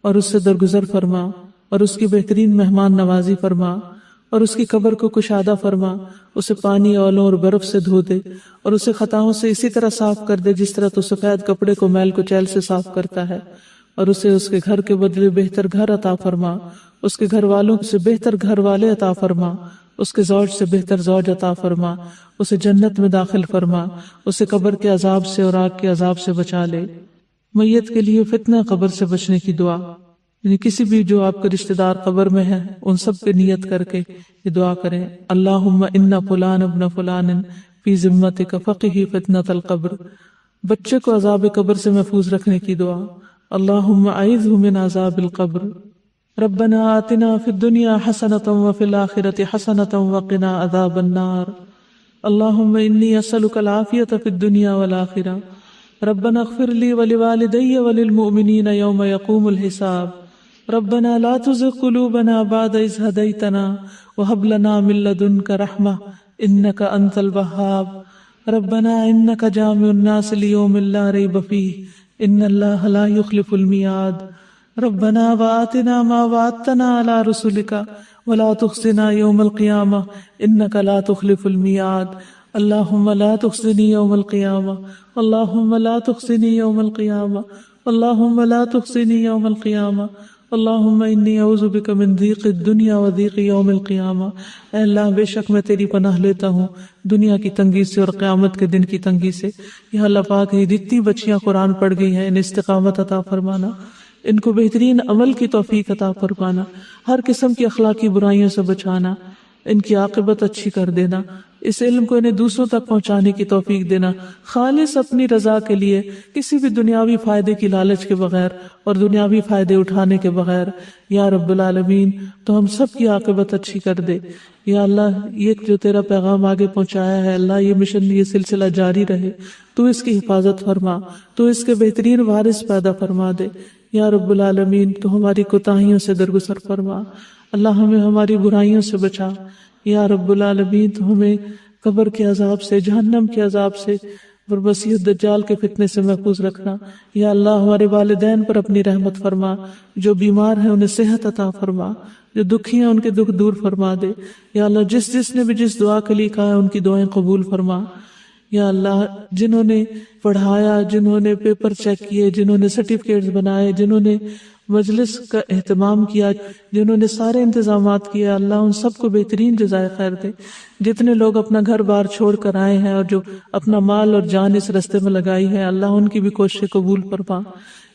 اور اس سے درگزر فرما اور اس کی بہترین مہمان نوازی فرما اور اس کی قبر کو کشادہ فرما، اسے پانی، اولوں اور برف سے دھو دے اور اسے خطاؤں سے اسی طرح صاف کر دے جس طرح تو سفید کپڑے کو میل کچیل سے صاف کرتا ہے، اور اسے اس کے گھر کے بدلے بہتر گھر عطا فرما، اس کے گھر والوں سے بہتر گھر والے عطا فرما، اس کے زوج سے بہتر زوج عطا فرما، اسے جنت میں داخل فرما، اسے قبر کے عذاب سے اور آگ کے عذاب سے بچا لے۔ میت کے لیے فتنہ قبر سے بچنے کی دعا، یعنی کسی بھی جو آپ کے رشتہ دار قبر میں ہیں ان سب پہ نیت کر کے یہ دعا کریں۔ اللہم ان فلان ابن فلان فی ذمتک فقہ فتنۃ القبر، بچے کو عذاب قبر سے محفوظ رکھنے کی دعا۔ اللہم اعذہ من عذاب القبر، ربنا آتنا فی الدنیا حسنۃ وفی الآخرۃ حسنۃ وقنا عذاب النار، اللہم انی اسألک العافیۃ فی الدنیا والآخرہ، ربنا اغفر لی ولوالدی وللمؤمنین یوم یقوم الحساب، ربنا لا تزغ قلوبنا بعد اذ ہدیتنا وہب لنا من لدنک رحمہ انک انت الوہاب، ربنا انک جامع الناس لیوم لا ریب فیہ ان اللہ لا یخلف المیعاد، ربنا وآتنا ما وعدتنا علی رسلک ولا تخزنا یوم القیامہ انک لا تخلف المیعاد، اللہم لا تخزنی یوم القیامہ، اللہم لا تخزنی یوم القیامہ، اللہم لا تخزنی یوم القیامہ، اللہم انی اعوذ بک من ضیق الدنیا و ضیق یوم القیامہ۔ اے اللہ، بے شک میں تیری پناہ لیتا ہوں دنیا کی تنگی سے اور قیامت کے دن کی تنگی سے۔ یا اللہ پاک، یہ جتنی بچیاں قرآن پڑھ گئی ہیں ان استقامت عطا فرمانا، ان کو بہترین عمل کی توفیق عطا فرمانا، ہر قسم کی اخلاقی برائیوں سے بچانا، ان کی عاقبت اچھی کر دینا، اس علم کو انہیں دوسروں تک پہنچانے کی توفیق دینا، خالص اپنی رضا کے لیے، کسی بھی دنیاوی فائدے کی لالچ کے بغیر اور دنیاوی فائدے اٹھانے کے بغیر۔ یا رب العالمین، تو ہم سب کی عاقبت اچھی کر دے۔ یا اللہ، یہ جو تیرا پیغام آگے پہنچایا ہے، اللہ یہ مشن، یہ سلسلہ جاری رہے، تو اس کی حفاظت فرما، تو اس کے بہترین وارث پیدا فرما دے۔ یا رب العالمین، تو ہماری کوتاہیوں سے درگزر فرما، اللہ ہمیں ہماری برائیوں سے بچا۔ یا رب العالمین، تو ہمیں قبر کے عذاب سے، جہنم کے عذاب سے اور مسیح الدجال کے فتنے سے محفوظ رکھنا۔ یا اللہ، ہمارے والدین پر اپنی رحمت فرما، جو بیمار ہیں انہیں صحت عطا فرما، جو دکھی ہیں ان کے دکھ دور فرما دے۔ یا اللہ، جس نے بھی جس دعا کے لیے کہا ہے ان کی دعائیں قبول فرما۔ یا اللہ، جنہوں نے پڑھایا، جنہوں نے پیپر چیک کیے، جنہوں نے سرٹیفکیٹس بنائے، جنہوں نے مجلس کا اہتمام کیا، جنہوں نے سارے انتظامات کیے، اللہ ان سب کو بہترین جزائے خیر دے۔ جتنے لوگ اپنا گھر بار چھوڑ کر آئے ہیں اور جو اپنا مال اور جان اس رستے میں لگائی ہے، اللہ ان کی بھی کوششیں قبول فرما،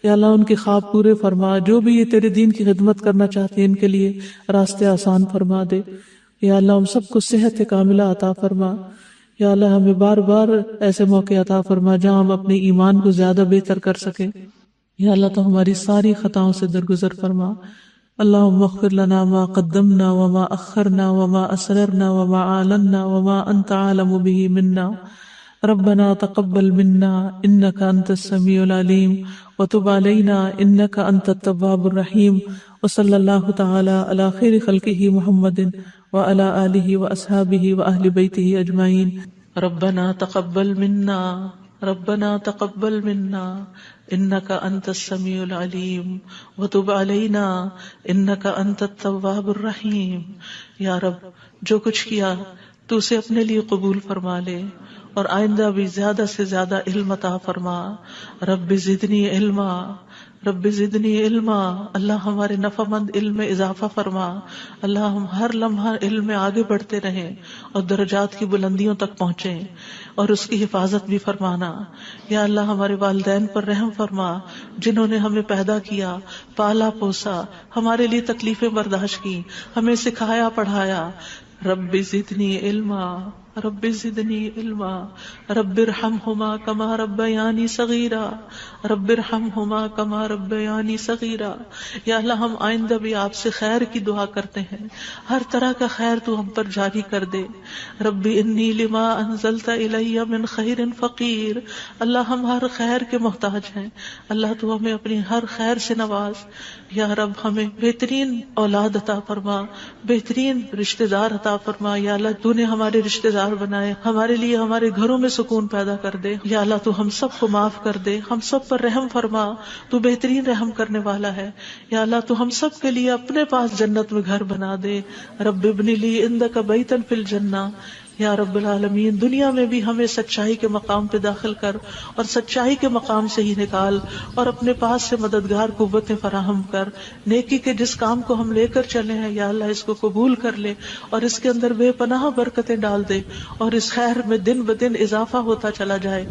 یا اللہ ان کے خواب پورے فرما۔ جو بھی یہ تیرے دین کی خدمت کرنا چاہتے ہیں ان کے لیے راستے آسان فرما دے۔ یا اللہ ہم سب کو صحت کاملہ عطا فرما۔ یا اللہ ہمیں بار بار ایسے موقع عطا فرما جہاں ہم اپنے ایمان کو زیادہ بہتر کر سکیں۔ یا اللہ تو ہماری ساری خطاؤں سے درگزر فرما۔ اللہم اغفر لنا ما قدمنا وما اخرنا وما اسررنا وما اعلنا وما انت عالم به منا، ربنا تقبل منا انك انت السميع العليم وتب علينا انك انت التواب الرحيم، وصلی اللہ تعالی علی خیر خلقہ محمد وعلی آلہ واصحابہ واہل بیتہ اجمعین۔ ربنا تقبل منا ربنا تقبل منا انك انت السميع العليم وتب علينا انك انت التواب الرحیم۔ یا رب جو کچھ کیا تو اسے اپنے لیے قبول فرما لے، اور آئندہ بھی زیادہ سے زیادہ علم عطا فرما۔ رب زدنی علما رب زدنی علما، اللہ ہمارے نفع مند علم میں اضافہ فرما۔ اللہ ہم ہر لمحہ علم میں آگے بڑھتے رہیں اور درجات کی بلندیوں تک پہنچیں، اور اس کی حفاظت بھی فرمانا۔ یا اللہ ہمارے والدین پر رحم فرما، جنہوں نے ہمیں پیدا کیا، پالا پوسا، ہمارے لیے تکلیفیں برداشت کی، ہمیں سکھایا پڑھایا۔ رب زدنی علما رب زدنی علما رب ارحمہما کما ربیانی صغیرا رب ارحمہما کما ربیانی صغیرا۔ یا اللہ ہم آئندہ بھی آپ سے خیر کی دعا کرتے ہیں، ہر طرح کا خیر تو ہم پر جاری کر دے۔ رب انی لما انزلت الی من خیر فقیر، اللہ ہم ہر خیر کے محتاج ہیں، اللہ تو ہمیں اپنی ہر خیر سے نواز۔ یا رب ہمیں بہترین اولاد عطا فرما، بہترین رشتہ دار عطا فرما۔ یا اللہ تو نے ہمارے رشتہ دار بنائے، ہمارے لیے ہمارے گھروں میں سکون پیدا کر دے۔ یا اللہ تو ہم سب کو معاف کر دے، ہم سب پر رحم فرما، تو بہترین رحم کرنے والا ہے۔ یا اللہ تو ہم سب کے لیے اپنے پاس جنت میں گھر بنا دے۔ رب ابن لی عندک بیتا فی الجنہ، یا رب العالمین دنیا میں بھی ہمیں سچائی کے مقام پہ داخل کر، اور سچائی کے مقام سے ہی نکال، اور اپنے پاس سے مددگار قوتیں فراہم کر۔ نیکی کے جس کام کو ہم لے کر چلے ہیں یا اللہ اس کو قبول کر لے، اور اس کے اندر بے پناہ برکتیں ڈال دے، اور اس خیر میں دن بدن اضافہ ہوتا چلا جائے۔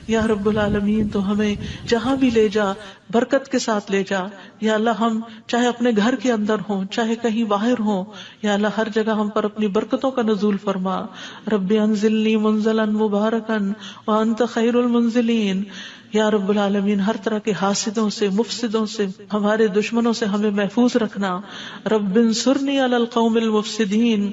یا رب العالمین تو ہمیں جہاں بھی لے جا برکت کے ساتھ لے جا۔ یا اللہ ہم چاہے اپنے گھر کے اندر ہوں چاہے کہیں باہر ہوں، یا اللہ ہر جگہ ہم پر اپنی برکتوں کا نزول فرما۔ رب انزلنی منزلا مبارکا وانت خیر المنزلین۔ یا رب العالمین ہر طرح کے حاسدوں سے، مفسدوں سے، ہمارے دشمنوں سے ہمیں محفوظ رکھنا۔ رب انصرنی علی القوم المفسدین،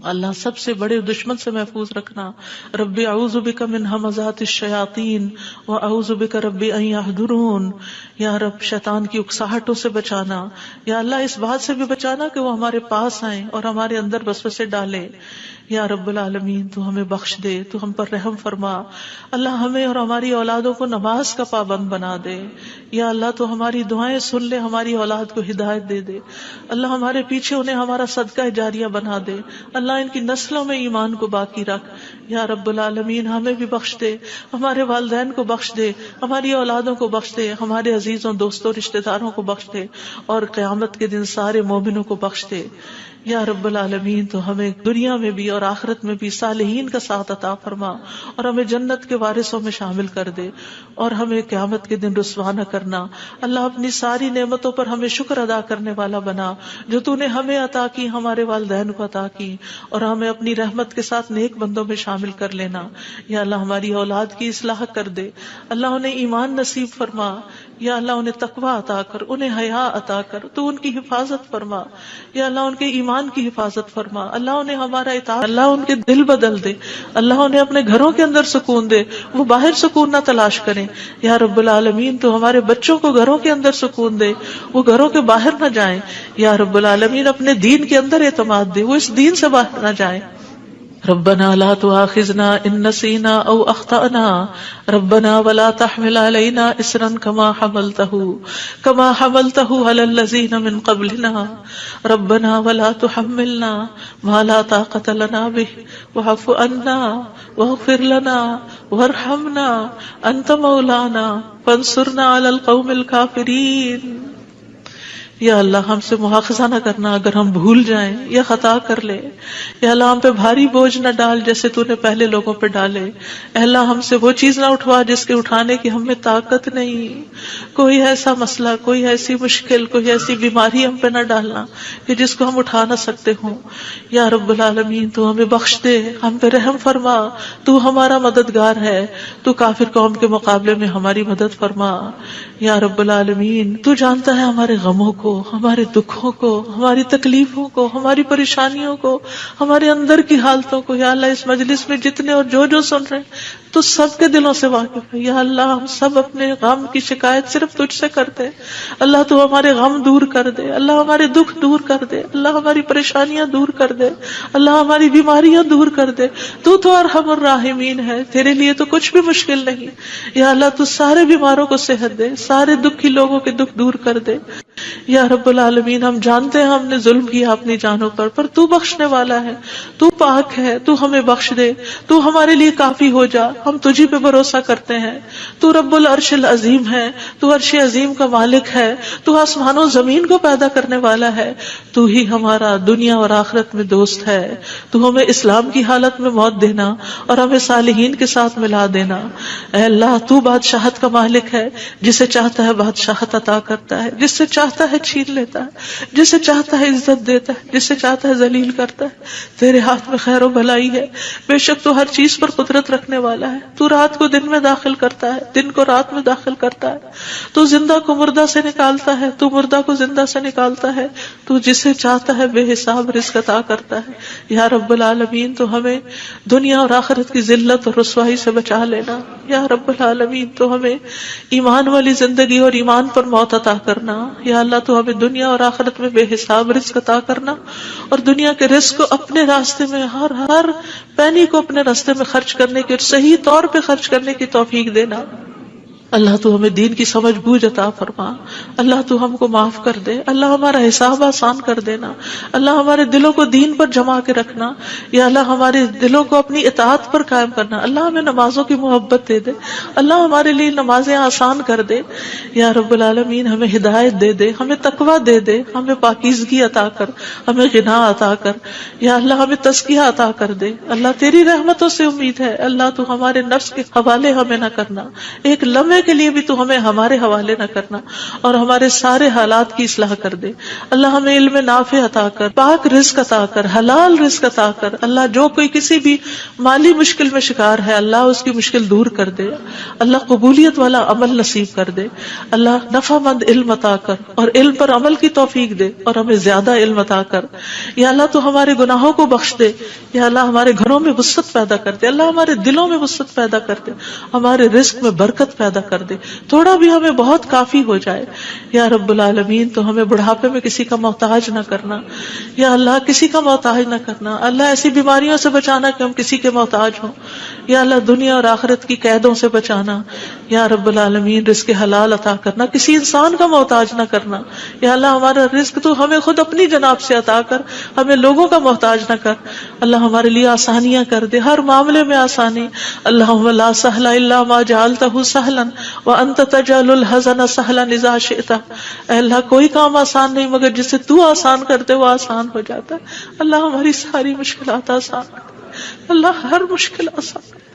اللہ سب سے بڑے دشمن سے محفوظ رکھنا۔ رب اعوذ بک من ہمزات الشیاطین واعوذ بک رب ان یحضرون۔ یا رب شیطان کی اکساہٹوں سے بچانا، یا اللہ اس بات سے بھی بچانا کہ وہ ہمارے پاس آئیں اور ہمارے اندر وسوسے ڈالے۔ یا رب العالمین تو ہمیں بخش دے، تو ہم پر رحم فرما۔ اللہ ہمیں اور ہماری اولادوں کو نماز کا پابند بنا دے۔ یا اللہ تو ہماری دعائیں سن لے، ہماری اولاد کو ہدایت دے دے۔ اللہ ہمارے پیچھے انہیں ہمارا صدقہ جاریہ بنا دے۔ اللہ ان کی نسلوں میں ایمان کو باقی رکھ۔ یا رب العالمین ہمیں بھی بخش دے، ہمارے والدین کو بخش دے، ہماری اولادوں کو بخش دے، ہمارے عزیزوں دوستوں رشتہ داروں کو بخش دے، اور قیامت کے دن سارے مومنوں کو بخش دے۔ یا رب العالمین تو ہمیں دنیا میں بھی اور آخرت میں بھی صالحین کا ساتھ عطا فرما، اور ہمیں جنت کے وارثوں میں شامل کر دے، اور ہمیں قیامت کے دن رسوا نہ کرنا۔ اللہ اپنی ساری نعمتوں پر ہمیں شکر ادا کرنے والا بنا، جو تو نے ہمیں عطا کی، ہمارے والدین کو عطا کی، اور ہمیں اپنی رحمت کے ساتھ نیک بندوں میں شامل کر لینا۔ یا اللہ ہماری اولاد کی اصلاح کر دے، اللہ انہیں ایمان نصیب فرما، یا اللہ انہیں تقوی عطا کر، انہیں حیا عطا کر، تو ان کی حفاظت فرما۔ یا اللہ ان کے ایمان کی حفاظت فرما، اللہ انہیں ہمارا اطاعت، اللہ ان کے دل بدل دے، اللہ انہیں اپنے گھروں کے اندر سکون دے، وہ باہر سکون نہ تلاش کریں۔ یا رب العالمین تو ہمارے بچوں کو گھروں کے اندر سکون دے، وہ گھروں کے باہر نہ جائیں۔ یا رب العالمین اپنے دین کے اندر اعتماد دے، وہ اس دین سے باہر نہ جائیں۔ ربنا لا تؤاخذنا ان نسينا او اخطأنا ربنا ولا تحمل علينا اصرا كما حملته على الذين من قبلنا ربنا ولا تحملنا ما لا طاقة لنا به واعف عنا واغفر لنا وارحمنا انت مولانا فانصرنا على القوم الكافرين۔ یا اللہ ہم سے مواخذہ نہ کرنا اگر ہم بھول جائیں یا خطا کر لیں. یا اللہ ہم پہ بھاری بوجھ نہ ڈال جیسے تو نے پہلے لوگوں پہ ڈالے. اے اللہ ہم سے وہ چیز نہ اٹھوا جس کے اٹھانے کی ہم میں طاقت نہیں. کوئی ایسا مسئلہ، کوئی ایسی مشکل، کوئی ایسی بیماری ہم پہ نہ ڈالنا کہ جس کو ہم اٹھا نہ سکتے ہوں. یا رب العالمین تو ہمیں بخش دے، ہم پہ رحم فرما. تو ہمارا مددگار ہے، تو کافر قوم کے مقابلے میں ہماری مدد فرما. یا رب العالمین تو جانتا ہے ہمارے غموں کو، ہمارے دکھوں کو، ہماری تکلیفوں کو، ہماری پریشانیوں کو، ہمارے اندر کی حالتوں کو. یا اللہ اس مجلس میں جتنے اور جو سن رہے ہیں تو سب کے دلوں سے واقف ہے. یا اللہ ہم سب اپنے غم کی شکایت صرف تجھ سے کرتے ہیں. اللہ تو ہمارے غم دور کر دے، اللہ ہمارے دکھ دور کر دے، اللہ ہماری پریشانیاں دور کر دے، اللہ ہماری بیماریاں دور کر دے. تو ارحم الراحمین ہے، تیرے لیے تو کچھ بھی مشکل نہیں. یا اللہ تو سارے بیماروں کو صحت دے، سارے دکھی لوگوں کے دکھ دور کر دے. یا رب العالمین ہم جانتے ہیں ہم نے ظلم کیا اپنی جانوں پر تو بخشنے والا ہے، تو پاک ہے، تو ہمیں بخش دے، تو ہمارے لیے کافی ہو جا. ہم تجھی پہ بھروسہ کرتے ہیں. تو رب العرش العظیم ہے، تو عرش عظیم کا مالک ہے، تو آسمان و زمین کو پیدا کرنے والا ہے. تو ہی ہمارا دنیا اور آخرت میں دوست ہے. تو ہمیں اسلام کی حالت میں موت دینا اور ہمیں صالحین کے ساتھ ملا دینا. اے اللہ تو بادشاہت کا مالک ہے، جسے چاہتا ہے بادشاہت عطا کرتا ہے، جس سے چاہتا ہے چھین لیتا ہے، جسے چاہتا ہے عزت دیتا ہے، جسے چاہتا ہے ذلیل کرتا ہے. تیرے ہاتھ میں خیر و بھلائی ہے. بے شک تو ہر چیز پر قدرت رکھنے والا ہے. تو رات کو دن میں داخل کرتا ہے، دن کو رات میں داخل کرتا ہے. تو زندہ کو مردہ سے نکالتا ہے، تو مردہ کو زندہ سے نکالتا ہے. تو جسے چاہتا ہے بے حساب رزق عطا کرتا ہے. یا رب العالمین تو ہمیں دنیا اور آخرت کی ذلت اور رسوائی سے بچا لینا. یا رب العالمین تو ہمیں ایمان والی زندگی اور ایمان پر موت عطا کرنا. یا اللہ تو ہمیں دنیا اور آخرت میں بے حساب رزق عطا کرنا، اور دنیا کے رزق کو اپنے راستے میں ہر پینی کو اپنے راستے میں خرچ کرنے کی اور صحیح طور پہ خرچ کرنے کی توفیق دینا. اللہ تو ہمیں دین کی سمجھ بوجھ عطا فرما. اللہ تو ہم کو معاف کر دے. اللہ ہمارا حساب آسان کر دینا. اللہ ہمارے دلوں کو دین پر جما کے رکھنا. یا اللہ ہمارے دلوں کو اپنی اطاعت پر قائم کرنا. اللہ ہمیں نمازوں کی محبت دے دے. اللہ ہمارے لیے نمازیں آسان کر دے. یا رب العالمین ہمیں ہدایت دے دے، ہمیں تقویٰ دے دے، ہمیں پاکیزگی عطا کر، ہمیں غنا عطا کر. یا اللہ ہمیں تزکیہ عطا کر دے. اللہ تیری رحمتوں سے امید ہے. اللہ تو ہمارے نفس کے حوالے ہمیں نہ کرنا، ایک لمحے کے لیے بھی تو ہمیں ہمارے حوالے نہ کرنا، اور ہمارے سارے حالات کی اصلاح کر دے. اللہ ہمیں علم نافع عطا کر، پاک رزق عطا کر، حلال رزق عطا کر. اللہ جو کوئی کسی بھی مالی مشکل میں شکار ہے، اللہ اس کی مشکل دور کر دے. اللہ قبولیت والا عمل نصیب کر دے. اللہ نفع مند علم عطا کر اور علم پر عمل کی توفیق دے، اور ہمیں زیادہ علم عطا کر. یا اللہ تو ہمارے گناہوں کو بخش دے. یا اللہ ہمارے گھروں میں وسعت پیدا کر دے. اللہ ہمارے دلوں میں وسعت پیدا کر دے، ہمارے رزق میں برکت پیدا کر دے. تھوڑا بھی ہمیں بہت کافی ہو جائے. یا رب العالمین تو ہمیں بڑھاپے میں کسی کا محتاج نہ کرنا. یا اللہ کسی کا محتاج نہ کرنا. اللہ ایسی بیماریوں سے بچانا کہ ہم کسی کے محتاج ہوں. یا اللہ دنیا اور آخرت کی قیدوں سے بچانا. یا رب العالمین رزق حلال عطا کرنا، کسی انسان کا محتاج نہ کرنا. یا اللہ ہمارا رزق تو ہمیں خود اپنی جناب سے عطا کر، ہمیں لوگوں کا محتاج نہ کر. اللہ ہمارے لیے آسانیاں کر دے، ہر معاملے میں آسانی. اللہم لا سہل الا ما جعلتہ سہلا وانت تجعل الحزن سہلا اذا شئت. اے اللہ کوئی کام آسان نہیں مگر جسے تو آسان کرتے وہ آسان ہو جاتا ہے. اللہ ہماری ساری مشکلات آسان کر. اللہ ہر مشکل آسان کر.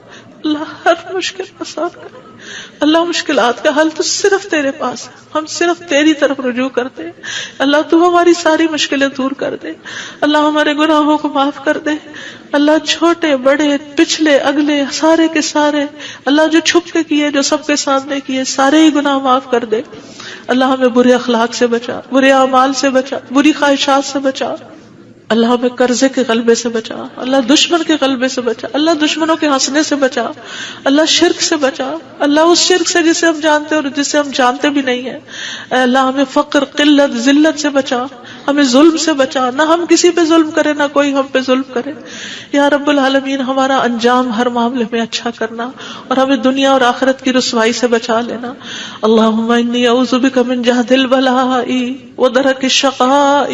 اللہ ہر مشکل آسان کر. اللہ مشکلات کا حل تو صرف تیرے پاس ہے، ہم صرف تیری طرف رجوع کرتے ہیں. اللہ تو ہماری ساری مشکلیں دور کر دے. اللہ ہمارے گناہوں کو معاف کر دے. اللہ چھوٹے بڑے پچھلے اگلے سارے کے سارے، اللہ جو چھپ کے کیے جو سب کے سامنے کیے، سارے ہی گناہ معاف کر دے. اللہ ہمیں برے اخلاق سے بچا، برے اعمال سے بچا، بری خواہشات سے بچا. اللہ ہمیں قرضے کے غلبے سے بچا. اللہ دشمن کے غلبے سے بچا. اللہ دشمنوں کے ہنسنے سے بچا. اللہ شرک سے بچا. اللہ اس شرک سے جسے ہم جانتے اور جسے ہم جانتے بھی نہیں ہیں. اے اللہ ہمیں فقر، قلت، ذلت سے بچا. ہمیں ظلم سے بچا، نہ ہم کسی پہ ظلم کرے نہ کوئی ہم پہ ظلم کرے. یا رب العالمین ہمارا انجام ہر معاملے میں اچھا کرنا، اور ہمیں دنیا اور آخرت کی رسوائی سے بچا لینا. اللہم انی اعوذ بک من جہد البلاء ودرک الشقاء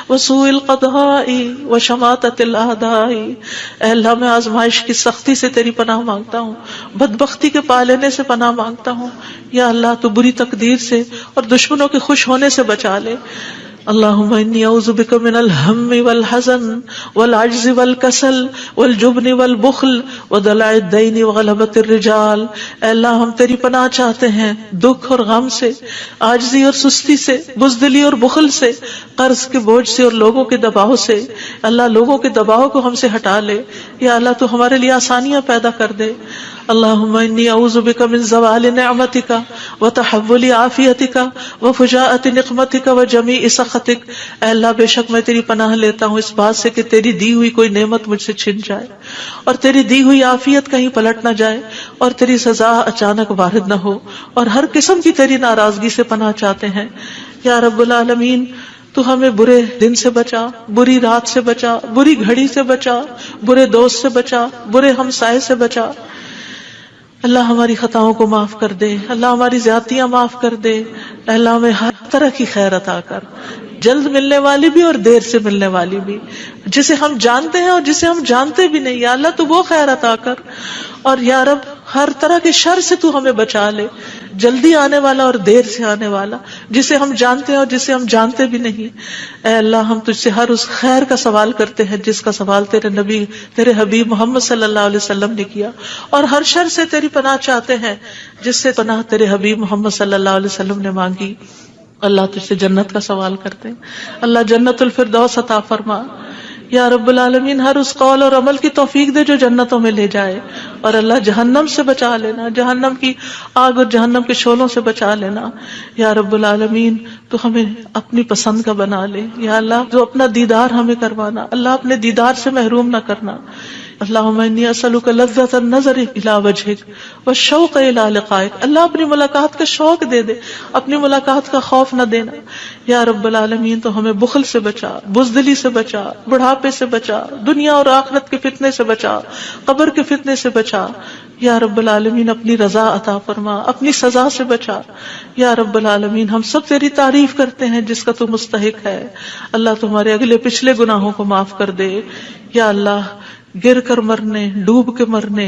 وسوء القضاء البلاء وشماتۃ الاعداء، اے اللہ میں آزمائش کی سختی سے تیری پناہ مانگتا ہوں، بدبختی کے پالنے سے پناہ مانگتا ہوں، یا اللہ تو بری تقدیر سے اور دشمنوں کے خوش ہونے سے بچا لے۔ اللہم انی اعوذ بک من الہم والحزن والعجز والکسل والجبن والبخل ودلع الدین وغلبۃ الرجال، اے اللہ ہم تیری پناہ چاہتے ہیں دکھ اور غم سے، عاجزی اور سستی سے، بزدلی اور بخل سے، قرض کے بوجھ سے اور لوگوں کے دباؤ سے۔ اللہ لوگوں کے دباؤ کو ہم سے ہٹا لے، یا اللہ تو ہمارے لیے آسانیاں پیدا کر دے۔ اللہم انی اعوذ بک من زوال نعمتک وتحول عافیتک وفجاءۃ نقمتک وجمیع سخطک، اے اللہ بے شک میں تیری پناہ لیتا ہوں اس بات سے کہ تیری دی ہوئی کوئی نعمت مجھ سے چھن جائے، اور تیری دی ہوئی عافیت کہیں پلٹ نہ جائے، اور تیری سزا اچانک وارد نہ ہو، اور ہر قسم کی تیری ناراضگی سے پناہ چاہتے ہیں۔ یا رب العالمین تو ہمیں برے دن سے بچا، بری رات سے بچا، بری گھڑی سے بچا، برے دوست سے بچا، برے ہمسائے سے بچا۔ اللہ ہماری خطاؤں کو معاف کر دے، اللہ ہماری زیادتیاں معاف کر دے، اللہ ہمیں ہر طرح کی خیر عطا کر، جلد ملنے والی بھی اور دیر سے ملنے والی بھی، جسے ہم جانتے ہیں اور جسے ہم جانتے بھی نہیں، یا اللہ تو وہ خیر عطا کر، اور یا رب ہر طرح کے شر سے تو ہمیں بچا لے، جلدی آنے والا اور دیر سے آنے والا، جسے ہم جانتے ہیں اور جسے ہم جانتے بھی نہیں۔ اے اللہ ہم تجھ سے ہر اس خیر کا سوال کرتے ہیں جس کا سوال تیرے نبی، تیرے حبیب محمد صلی اللہ علیہ وسلم نے کیا، اور ہر شر سے تیری پناہ چاہتے ہیں جس سے پناہ تیرے حبیب محمد صلی اللہ علیہ وسلم نے مانگی۔ اللہ تجھ سے جنت کا سوال کرتے ہیں، اللہ جنت الفردوس عطا فرما۔ یا رب العالمین ہر اس قول اور عمل کی توفیق دے جو جنتوں میں لے جائے، اور اللہ جہنم سے بچا لینا، جہنم کی آگ اور جہنم کے شعلوں سے بچا لینا۔ یا رب العالمین تو ہمیں اپنی پسند کا بنا لے، یا اللہ جو اپنا دیدار ہمیں کروانا، اللہ اپنے دیدار سے محروم نہ کرنا۔ اللہم انی اسألک لذۃ النظر الی وجہک والشوق الی لقائک، اللہ اپنی ملاقات کا شوق دے دے، اپنی ملاقات کا خوف نہ دینا۔ یا رب العالمین تو ہمیں بخل سے بچا، بزدلی سے بچا، بڑھاپے سے بچا، دنیا اور آخرت کے فتنے سے بچا، قبر کے فتنے سے بچا۔ یا رب العالمین اپنی رضا عطا فرما، اپنی سزا سے بچا۔ یا رب العالمین ہم سب تیری تعریف کرتے ہیں جس کا تو مستحق ہے، اللہ تمہارے اگلے پچھلے گناہوں کو معاف کر دے۔ یا اللہ گر کر مرنے، ڈوب کے مرنے،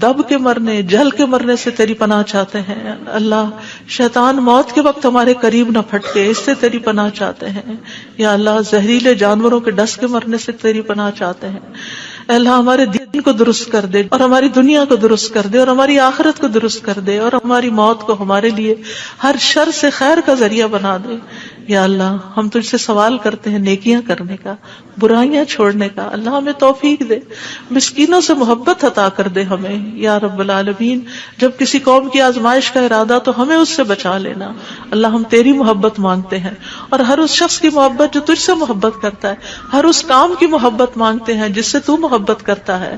دب کے مرنے، جل کے مرنے سے تیری پناہ چاہتے ہیں۔ اللہ شیطان موت کے وقت ہمارے قریب نہ پھٹکے، اس سے تیری پناہ چاہتے ہیں۔ یا اللہ زہریلے جانوروں کے ڈس کے مرنے سے تیری پناہ چاہتے ہیں۔ اے اللہ ہمارے دین کو درست کر دے، اور ہماری دنیا کو درست کر دے، اور ہماری آخرت کو درست کر دے، اور ہماری موت کو ہمارے لیے ہر شر سے خیر کا ذریعہ بنا دے۔ یا اللہ ہم تجھ سے سوال کرتے ہیں نیکیاں کرنے کا، برائیاں چھوڑنے کا، اللہ ہمیں توفیق دے، مسکینوں سے محبت عطا کر دے ہمیں۔ یا رب العالمین جب کسی قوم کی آزمائش کا ارادہ تو ہمیں اس سے بچا لینا، اللہ ہم تیری محبت مانگتے ہیں، اور ہر اس شخص کی محبت جو تجھ سے محبت کرتا ہے، ہر اس کام کی محبت مانگتے ہیں جس سے تو محبت کرتا ہے۔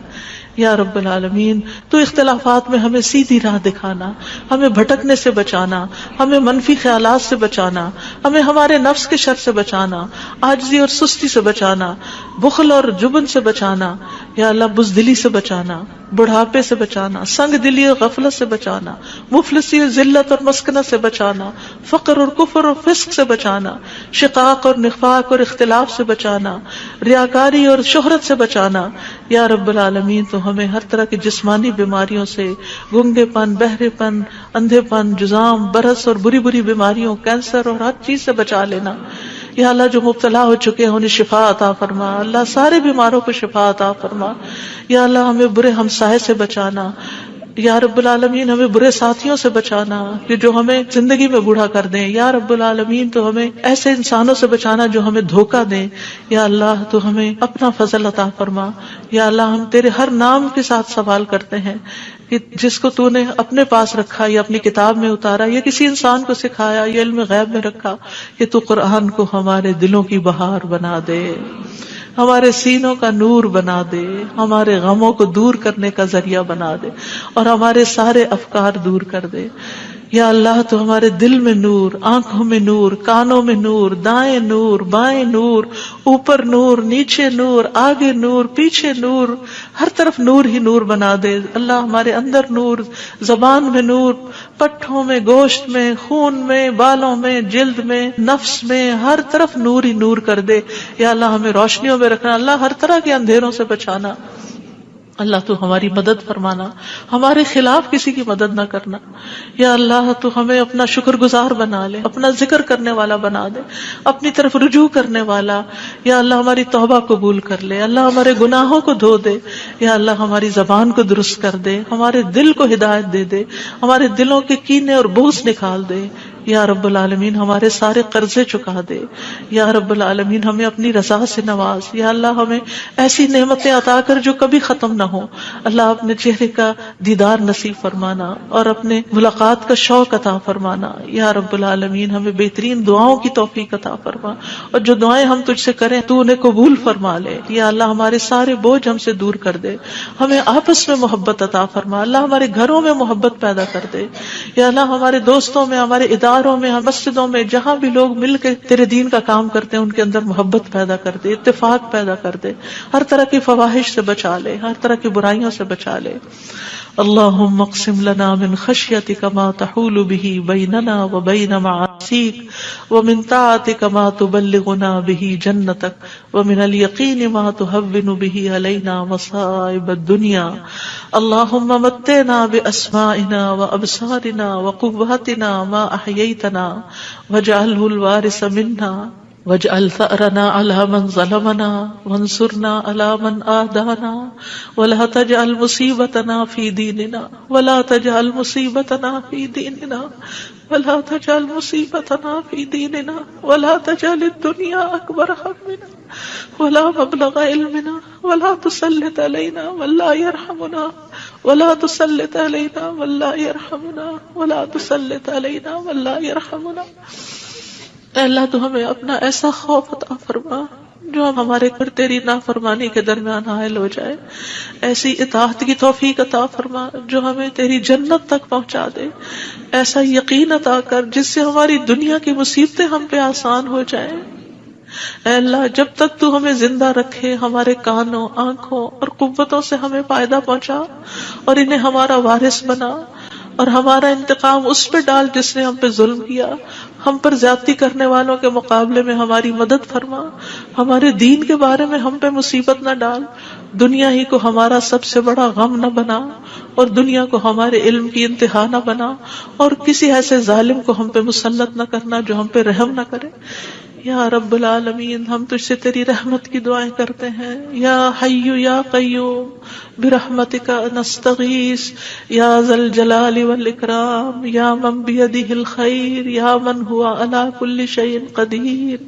یا رب العالمین تو اختلافات میں ہمیں سیدھی راہ دکھانا، ہمیں بھٹکنے سے بچانا، ہمیں منفی خیالات سے بچانا، ہمیں ہمارے نفس کے شر سے بچانا، عاجزی اور سستی سے بچانا، بخل اور جبن سے بچانا، یا اللہ بزدلی سے بچانا، بڑھاپے سے بچانا، سنگ دلی اور غفلت سے بچانا، مفلسی اور ذلت اور مسکنت سے بچانا، فقر اور کفر اور فسق سے بچانا، شقاق اور نفاق اور اختلاف سے بچانا، ریاکاری اور شہرت سے بچانا۔ یا رب العالمین تو ہمیں ہر طرح کی جسمانی بیماریوں سے، گنگے پن، بہرے پن، اندھے پن، جزام، برس اور بری بری بیماریوں، کینسر اور ہر چیز سے بچا لینا۔ یا اللہ جو مبتلا ہو چکے ہیں انہیں شفا عطا فرما، اللہ سارے بیماروں کو شفا عطا فرما۔ یا اللہ ہمیں برے ہمسائے سے بچانا، یا رب العالمین ہمیں برے ساتھیوں سے بچانا کہ جو ہمیں زندگی میں بوڑھا کر دیں۔ یا رب العالمین تو ہمیں ایسے انسانوں سے بچانا جو ہمیں دھوکہ دیں۔ یا اللہ تو ہمیں اپنا فضل عطا فرما۔ یا اللہ ہم تیرے ہر نام کے ساتھ سوال کرتے ہیں کہ جس کو تو نے اپنے پاس رکھا یا اپنی کتاب میں اتارا یا کسی انسان کو سکھایا یا علم غیب میں رکھا، کہ تو قرآن کو ہمارے دلوں کی بہار بنا دے، ہمارے سینوں کا نور بنا دے، ہمارے غموں کو دور کرنے کا ذریعہ بنا دے، اور ہمارے سارے افکار دور کر دے۔ یا اللہ تو ہمارے دل میں نور، آنکھوں میں نور، کانوں میں نور، دائیں نور، بائیں نور، اوپر نور، نیچے نور، آگے نور، پیچھے نور، ہر طرف نور ہی نور بنا دے اللہ. ہمارے اندر نور، زبان میں نور، پٹھوں میں، گوشت میں، خون میں، بالوں میں، جلد میں، نفس میں، ہر طرف نور ہی نور کر دے یا اللہ. ہمیں روشنیوں میں رکھنا اللہ، ہر طرح کے اندھیروں سے بچانا اللہ. تو ہماری مدد فرمانا، ہمارے خلاف کسی کی مدد نہ کرنا یا اللہ. تو ہمیں اپنا شکر گزار بنا لے، اپنا ذکر کرنے والا بنا دے، اپنی طرف رجوع کرنے والا یا اللہ. ہماری توبہ قبول کر لے اللہ، ہمارے گناہوں کو دھو دے یا اللہ. ہماری زبان کو درست کر دے، ہمارے دل کو ہدایت دے دے، ہمارے دلوں کے کینے اور بغض نکال دے یا رب العالمین. ہمارے سارے قرضے چکا دے یا رب العالمین. ہمیں اپنی رضا سے نواز یا اللہ. ہمیں ایسی نعمتیں عطا کر جو کبھی ختم نہ ہو اللہ. اپنے چہرے کا دیدار نصیب فرمانا اور اپنے ملاقات کا شوق عطا فرمانا یا رب العالمین. ہمیں بہترین دعاؤں کی توفیق عطا فرما اور جو دعائیں ہم تجھ سے کریں تو انہیں قبول فرما لے یا اللہ. ہمارے سارے بوجھ ہم سے دور کر دے، ہمیں آپس میں محبت عطا فرما اللہ. ہمارے گھروں میں محبت پیدا کر دے یا اللہ. ہمارے دوستوں میں، ہمارے اداروں میں، مسجدوں میں، جہاں بھی لوگ مل کے تیرے دین کا کام کرتے ہیں ان کے اندر محبت پیدا کر دے، اتفاق پیدا کر دے، ہر طرح کی فواحش سے بچا لے، ہر طرح کی برائیوں سے بچا لے. اللہم اقسم لنا من خشیتک ما تحول به بیننا وبین معاصیک ومن طاعتک ما تبلغنا به جنتک ومن الیقین ما تهون به علینا مصائب الدنیا. اللہم متعنا باسمائنا وابصارنا وقوتنا ما احییتنا واجعله الوارث منا واجعل ثأرنا على من ظلمنا وانصرنا على من آدانا ولا تجعل مصيبتنا في ديننا ولا تجعل مصيبتنا في ديننا ولا تجعل مصيبتنا في ديننا ولا تجعل الدنيا أكبر همنا ولا مبلغ علمنا ولا تسلط علينا من لا يرحمنا ولا تسلط علينا من لا يرحمنا ولا تسلط علينا من لا يرحمنا. اے اللہ تو ہمیں اپنا ایسا خوف عطا فرما جو ہمارے اور تیری نافرمانی کے درمیان حائل ہو جائے، ایسی اطاعت کی توفیق عطا فرما جو ہمیں تیری جنت تک پہنچا دے، ایسا یقین عطا کر جس سے ہماری دنیا کی مصیبتیں ہم پہ آسان ہو جائیں. اے اللہ جب تک تو ہمیں زندہ رکھے ہمارے کانوں، آنکھوں اور قوتوں سے ہمیں فائدہ پہنچا اور انہیں ہمارا وارث بنا اور ہمارا انتقام اس پہ ڈال جس نے ہم پہ ظلم کیا. ہم پر زیادتی کرنے والوں کے مقابلے میں ہماری مدد فرما، ہمارے دین کے بارے میں ہم پہ مصیبت نہ ڈال، دنیا ہی کو ہمارا سب سے بڑا غم نہ بنا اور دنیا کو ہمارے علم کی انتہا نہ بنا اور کسی ایسے ظالم کو ہم پہ مسلط نہ کرنا جو ہم پہ رحم نہ کرے. یا رب العالمین ہم تجھ سے تیری رحمت کی دعائیں کرتے ہیں. یا حی یا قیوم برحمتک نستغیث یا ذا الجلال والاکرام یا من بیدہ الخیر یا من ہوا علی کل شیء قدیر.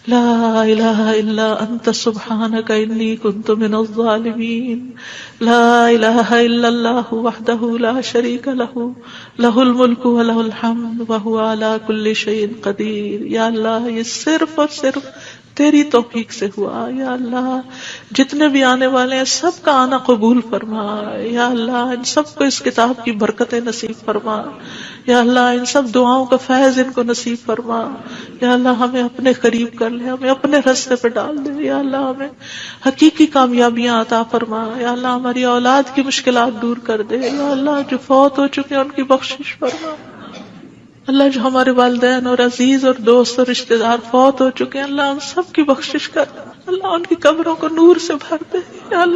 لا الہ الا انت سبحانک انی کنت من الظالمین. لا الہ الا اللہ وحدہ لا شریک لہ لہ الملک ولہ الحمد وہو علی کل شیء قدیر. یا اللہ یہ صرف اور صرف تیری توفیق سے ہوا. یا اللہ جتنے بھی آنے والے ہیں سب کا آنا قبول فرما. یا اللہ ان سب کو اس کتاب کی برکتیں نصیب فرما. یا اللہ ان سب دعاؤں کا فیض ان کو نصیب فرما. یا اللہ ہمیں اپنے قریب کر لے، ہمیں اپنے راستے پہ ڈال دے. یا اللہ ہمیں حقیقی کامیابیاں عطا فرما. یا اللہ ہماری اولاد کی مشکلات دور کر دے. یا اللہ جو فوت ہو چکے ہیں ان کی بخشش فرما. اللہ جو ہمارے والدین اور عزیز اور دوست اور رشتہ دار فوت ہو چکے ہیں اللہ ان سب کی بخشش کر. اللہ ان کی قبروں کو نور سے بھر دے. یا اللہ